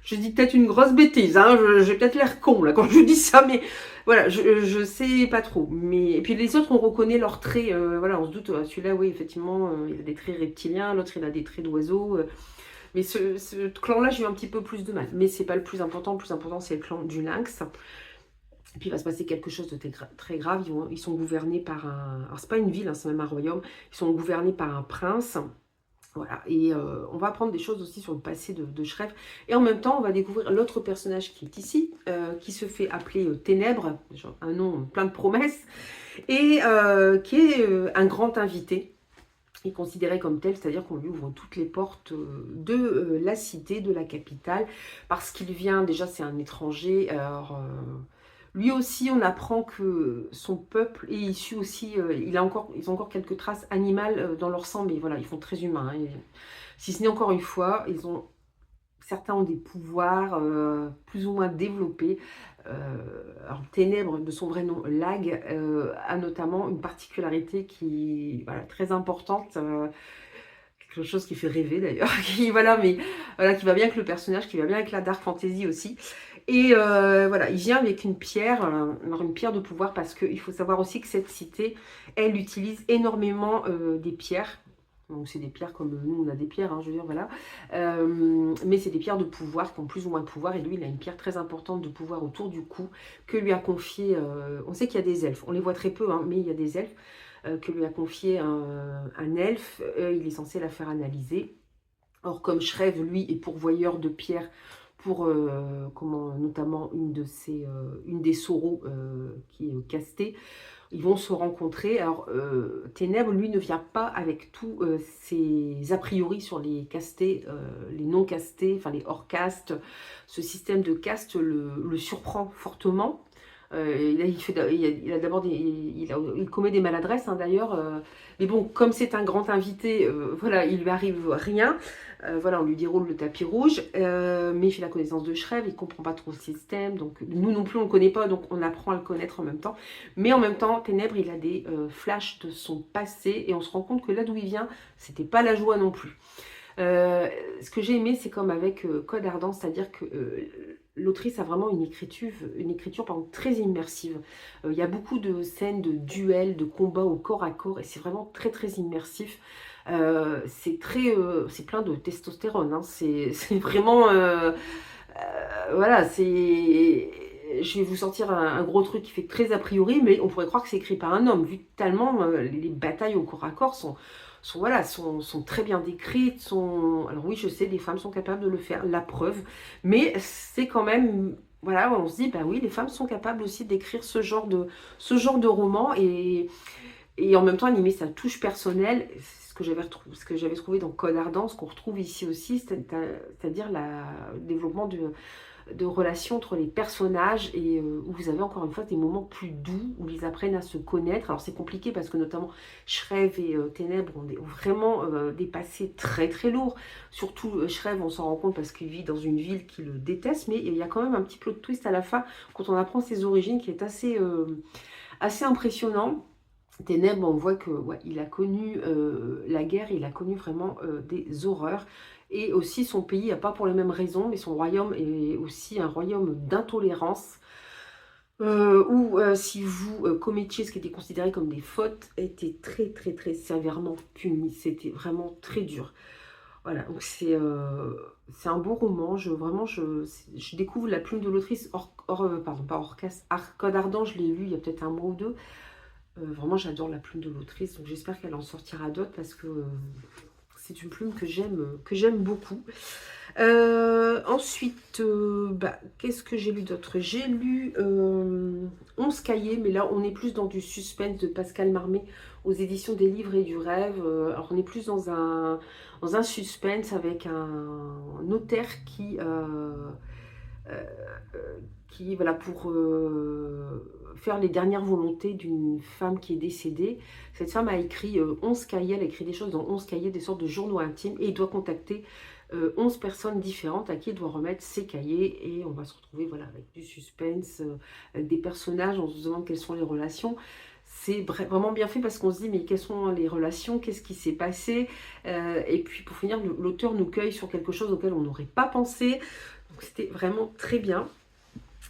Je dis peut-être une grosse bêtise, hein, j'ai peut-être l'air con là quand je dis ça, mais voilà, je sais pas trop. Mais et puis les autres, on reconnaît leurs traits, voilà, on se doute, celui-là, oui, effectivement, il a des traits reptiliens, l'autre, il a des traits d'oiseau. Mais ce clan-là, j'ai eu un petit peu plus de mal. Mais c'est pas le plus important c'est le clan du lynx. Et puis il va se passer quelque chose de très grave, ils sont gouvernés par un... Alors c'est pas une ville, hein, c'est même un royaume, ils sont gouvernés par un prince. Voilà, et on va apprendre des choses aussi sur le passé de Shreve. Et en même temps, on va découvrir l'autre personnage qui est ici, qui se fait appeler Ténèbres, un nom plein de promesses, et qui est un grand invité. Il est considéré comme tel, c'est-à-dire qu'on lui ouvre toutes les portes de la cité, de la capitale, parce qu'il vient, déjà c'est un étranger, alors... lui aussi, on apprend que son peuple est issu aussi, ils ont encore quelques traces animales dans leur sang, mais voilà, ils font très humains. Hein, si ce n'est encore une fois, certains ont des pouvoirs plus ou moins développés. Alors, Ténèbres, de son vrai nom, Lag, a notamment une particularité qui voilà, très importante. Quelque chose qui fait rêver d'ailleurs, voilà, mais voilà, qui va bien avec le personnage, qui va bien avec la dark fantasy aussi. Et voilà, il vient avec une pierre de pouvoir, parce qu'il faut savoir aussi que cette cité, elle utilise énormément des pierres. Donc c'est des pierres comme nous, on a des pierres, hein, je veux dire, voilà. Mais c'est des pierres de pouvoir qui ont plus ou moins de pouvoir. Et lui, il a une pierre très importante de pouvoir autour du cou que lui a confié... on sait qu'il y a des elfes, on les voit très peu, hein, mais il y a des elfes que lui a confié un elfe. Il est censé la faire analyser. Or, comme Shreve, lui, est pourvoyeur de pierres pour notamment une des Sauros qui est castée, ils vont se rencontrer. Alors, Ténèbres, lui, ne vient pas avec tous ses a priori sur les castés, les non-castés, enfin les hors-castes. Ce système de caste le surprend fortement. Il commet des maladresses, hein, d'ailleurs. Mais bon, comme c'est un grand invité, voilà, il lui arrive rien. Voilà, on lui déroule le tapis rouge. Mais il fait la connaissance de Shreve, il ne comprend pas trop le système. Donc nous non plus, on ne le connaît pas, donc on apprend à le connaître en même temps. Mais en même temps, Ténèbres, il a des flashs de son passé. Et on se rend compte que là d'où il vient, c'était pas la joie non plus. Ce que j'ai aimé, c'est comme avec Code Ardent, c'est-à-dire que l'autrice a vraiment une écriture pardon, très immersive. Il y a beaucoup de scènes de duels, de combats au corps à corps, et c'est vraiment très très immersif. C'est plein de testostérone, hein. C'est vraiment... voilà, c'est... Je vais vous sortir un gros truc qui fait très a priori, mais on pourrait croire que c'est écrit par un homme, vu tellement les batailles au corps à corps sont très bien décrites. Alors oui, je sais, des femmes sont capables de le faire, la preuve, mais c'est quand même... Voilà, on se dit, bah oui, les femmes sont capables aussi d'écrire ce genre de roman, et en même temps, animer sa touche personnelle. Ce ce que j'avais trouvé dans Code Ardent, ce qu'on retrouve ici aussi, c'est-à-dire le développement de relations entre les personnages et où vous avez encore une fois des moments plus doux où ils apprennent à se connaître. Alors c'est compliqué parce que notamment Shreve et Ténèbres ont vraiment des passés très très lourds. Surtout Shreve, on s'en rend compte parce qu'il vit dans une ville qui le déteste, mais il y a quand même un petit plot twist à la fin quand on apprend ses origines qui est assez impressionnant. Ténèbres, on voit que ouais, il a connu la guerre, il a connu vraiment des horreurs. Et aussi son pays, pas pour les mêmes raisons, mais son royaume est aussi un royaume d'intolérance. Où si vous commettiez ce qui était considéré comme des fautes, était très très très sévèrement puni. C'était vraiment très dur. Voilà, donc c'est un beau roman. Vraiment, je découvre la plume de l'autrice. Pardon, pas Orcas. Code Ardent, je l'ai lu il y a peut-être un mois ou deux. Vraiment, j'adore la plume de l'autrice, donc j'espère qu'elle en sortira d'autres parce que c'est une plume que j'aime beaucoup. Ensuite, qu'est-ce que j'ai lu d'autre? J'ai lu 11 cahiers, mais là, on est plus dans du suspense de Pascal Marmé aux éditions des Livres et du Rêve. Alors, on est plus dans un suspense avec un notaire voilà, pour faire les dernières volontés d'une femme qui est décédée. Cette femme a écrit 11 cahiers, elle a écrit des choses dans 11 cahiers, des sortes de journaux intimes, et il doit contacter 11 personnes différentes à qui il doit remettre ses cahiers, et on va se retrouver voilà, avec du suspense, avec des personnages, on se demande quelles sont les relations. C'est vraiment bien fait parce qu'on se dit mais quelles sont les relations, qu'est-ce qui s'est passé, et puis pour finir l'auteur nous cueille sur quelque chose auquel on n'aurait pas pensé, donc c'était vraiment très bien.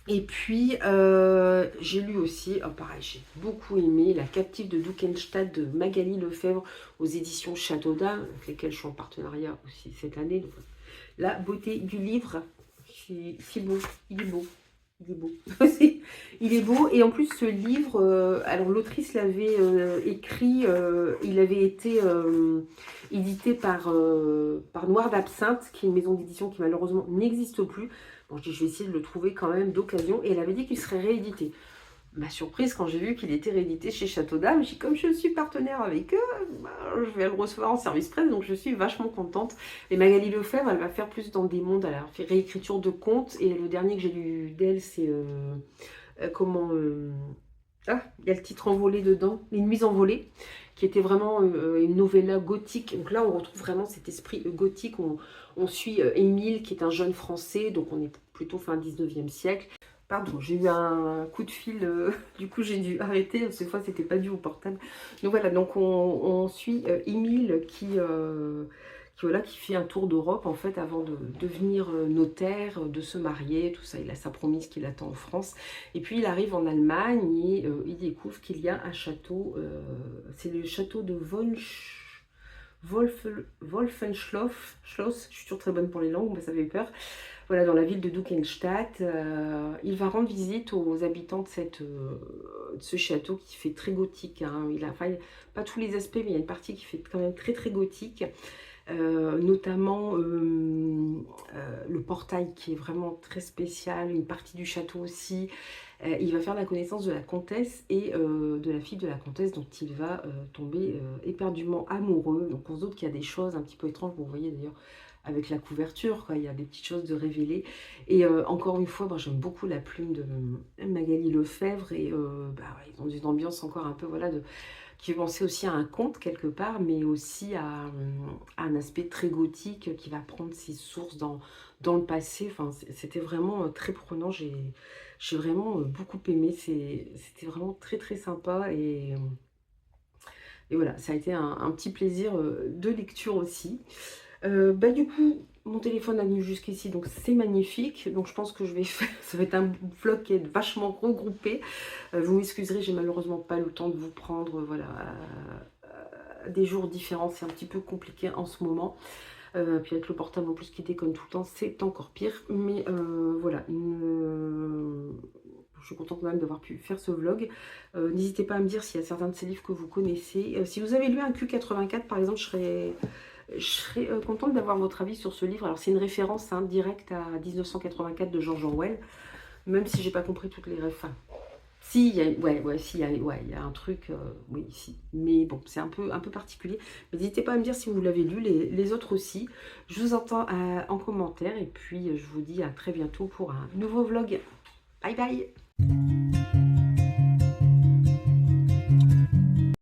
Et puis, j'ai lu aussi, pareil, j'ai beaucoup aimé La captive de Dukenstadt de Magali Lefebvre aux éditions Château d'Âme, avec lesquelles je suis en partenariat aussi cette année. Donc, la beauté du livre, c'est beau, il est beau. Il est beau. Il est beau. Et en plus, ce livre, alors l'autrice l'avait écrit, il avait été édité par Noir d'Absinthe, qui est une maison d'édition qui malheureusement n'existe plus. Bon, je dis, je vais essayer de le trouver quand même d'occasion. Et elle avait dit qu'il serait réédité. Ma surprise quand j'ai vu qu'il était réédité chez Château d'Âme, j'ai dit comme je suis partenaire avec eux, je vais le recevoir en service presse, donc je suis vachement contente. Et Magali Lefebvre, elle va faire plus dans des mondes, elle a fait réécriture de contes, et le dernier que j'ai lu d'elle, c'est il y a le titre envolé dedans, Les Nuits envolées, qui était vraiment une novella gothique. Donc là, on retrouve vraiment cet esprit gothique. On suit Émile, qui est un jeune Français, donc on est plutôt fin 19e siècle. Pardon, j'ai eu un coup de fil, du coup j'ai dû arrêter, cette fois c'était pas dû au portable. Donc voilà, donc on suit Émile voilà, qui fait un tour d'Europe en fait avant de devenir notaire, de se marier, tout ça. Il a sa promise qui l'attend en France. Et puis il arrive en Allemagne et il découvre qu'il y a un château, c'est le château de Wolfenschloss, je suis toujours très bonne pour les langues, mais ça fait peur. Voilà, dans la ville de Dukenstadt, il va rendre visite aux habitants de ce château qui fait très gothique. Hein. Pas tous les aspects, mais il y a une partie qui fait quand même très très gothique. Notamment le portail qui est vraiment très spécial, une partie du château aussi. Il va faire la connaissance de la comtesse et de la fille de la comtesse dont il va tomber éperdument amoureux. Donc on se doute qu'il y a des choses un petit peu étranges, vous voyez d'ailleurs avec la couverture, quoi. Il y a des petites choses de révéler. Et encore une fois, j'aime beaucoup la plume de Magali Lefebvre et ils ont une ambiance encore un peu voilà, qui fait penser aussi à un conte quelque part, mais aussi à un aspect très gothique qui va prendre ses sources dans le passé. Enfin, c'était vraiment très prenant. J'ai vraiment beaucoup aimé. C'était vraiment très très sympa et voilà, ça a été un petit plaisir de lecture aussi. Du coup, mon téléphone a venu jusqu'ici, donc c'est magnifique. Donc je pense que je vais faire, ça va être un vlog qui est vachement regroupé. Vous m'excuserez, j'ai malheureusement pas le temps de vous prendre, voilà, des jours différents. C'est un petit peu compliqué en ce moment. Puis avec le portable en plus qui déconne tout le temps, c'est encore pire. Mais voilà, je suis contente quand même d'avoir pu faire ce vlog. N'hésitez pas à me dire s'il y a certains de ces livres que vous connaissez. Si vous avez lu un Q84 par exemple, je serais contente d'avoir votre avis sur ce livre. Alors c'est une référence directe à 1984 de George Orwell, même si j'ai pas compris toutes les rêves. Si, ouais, si, il y a un truc, oui, si. Mais bon, c'est un peu particulier. Mais n'hésitez pas à me dire si vous l'avez lu, les autres aussi. Je vous entends en commentaire et puis je vous dis à très bientôt pour un nouveau vlog. Bye bye!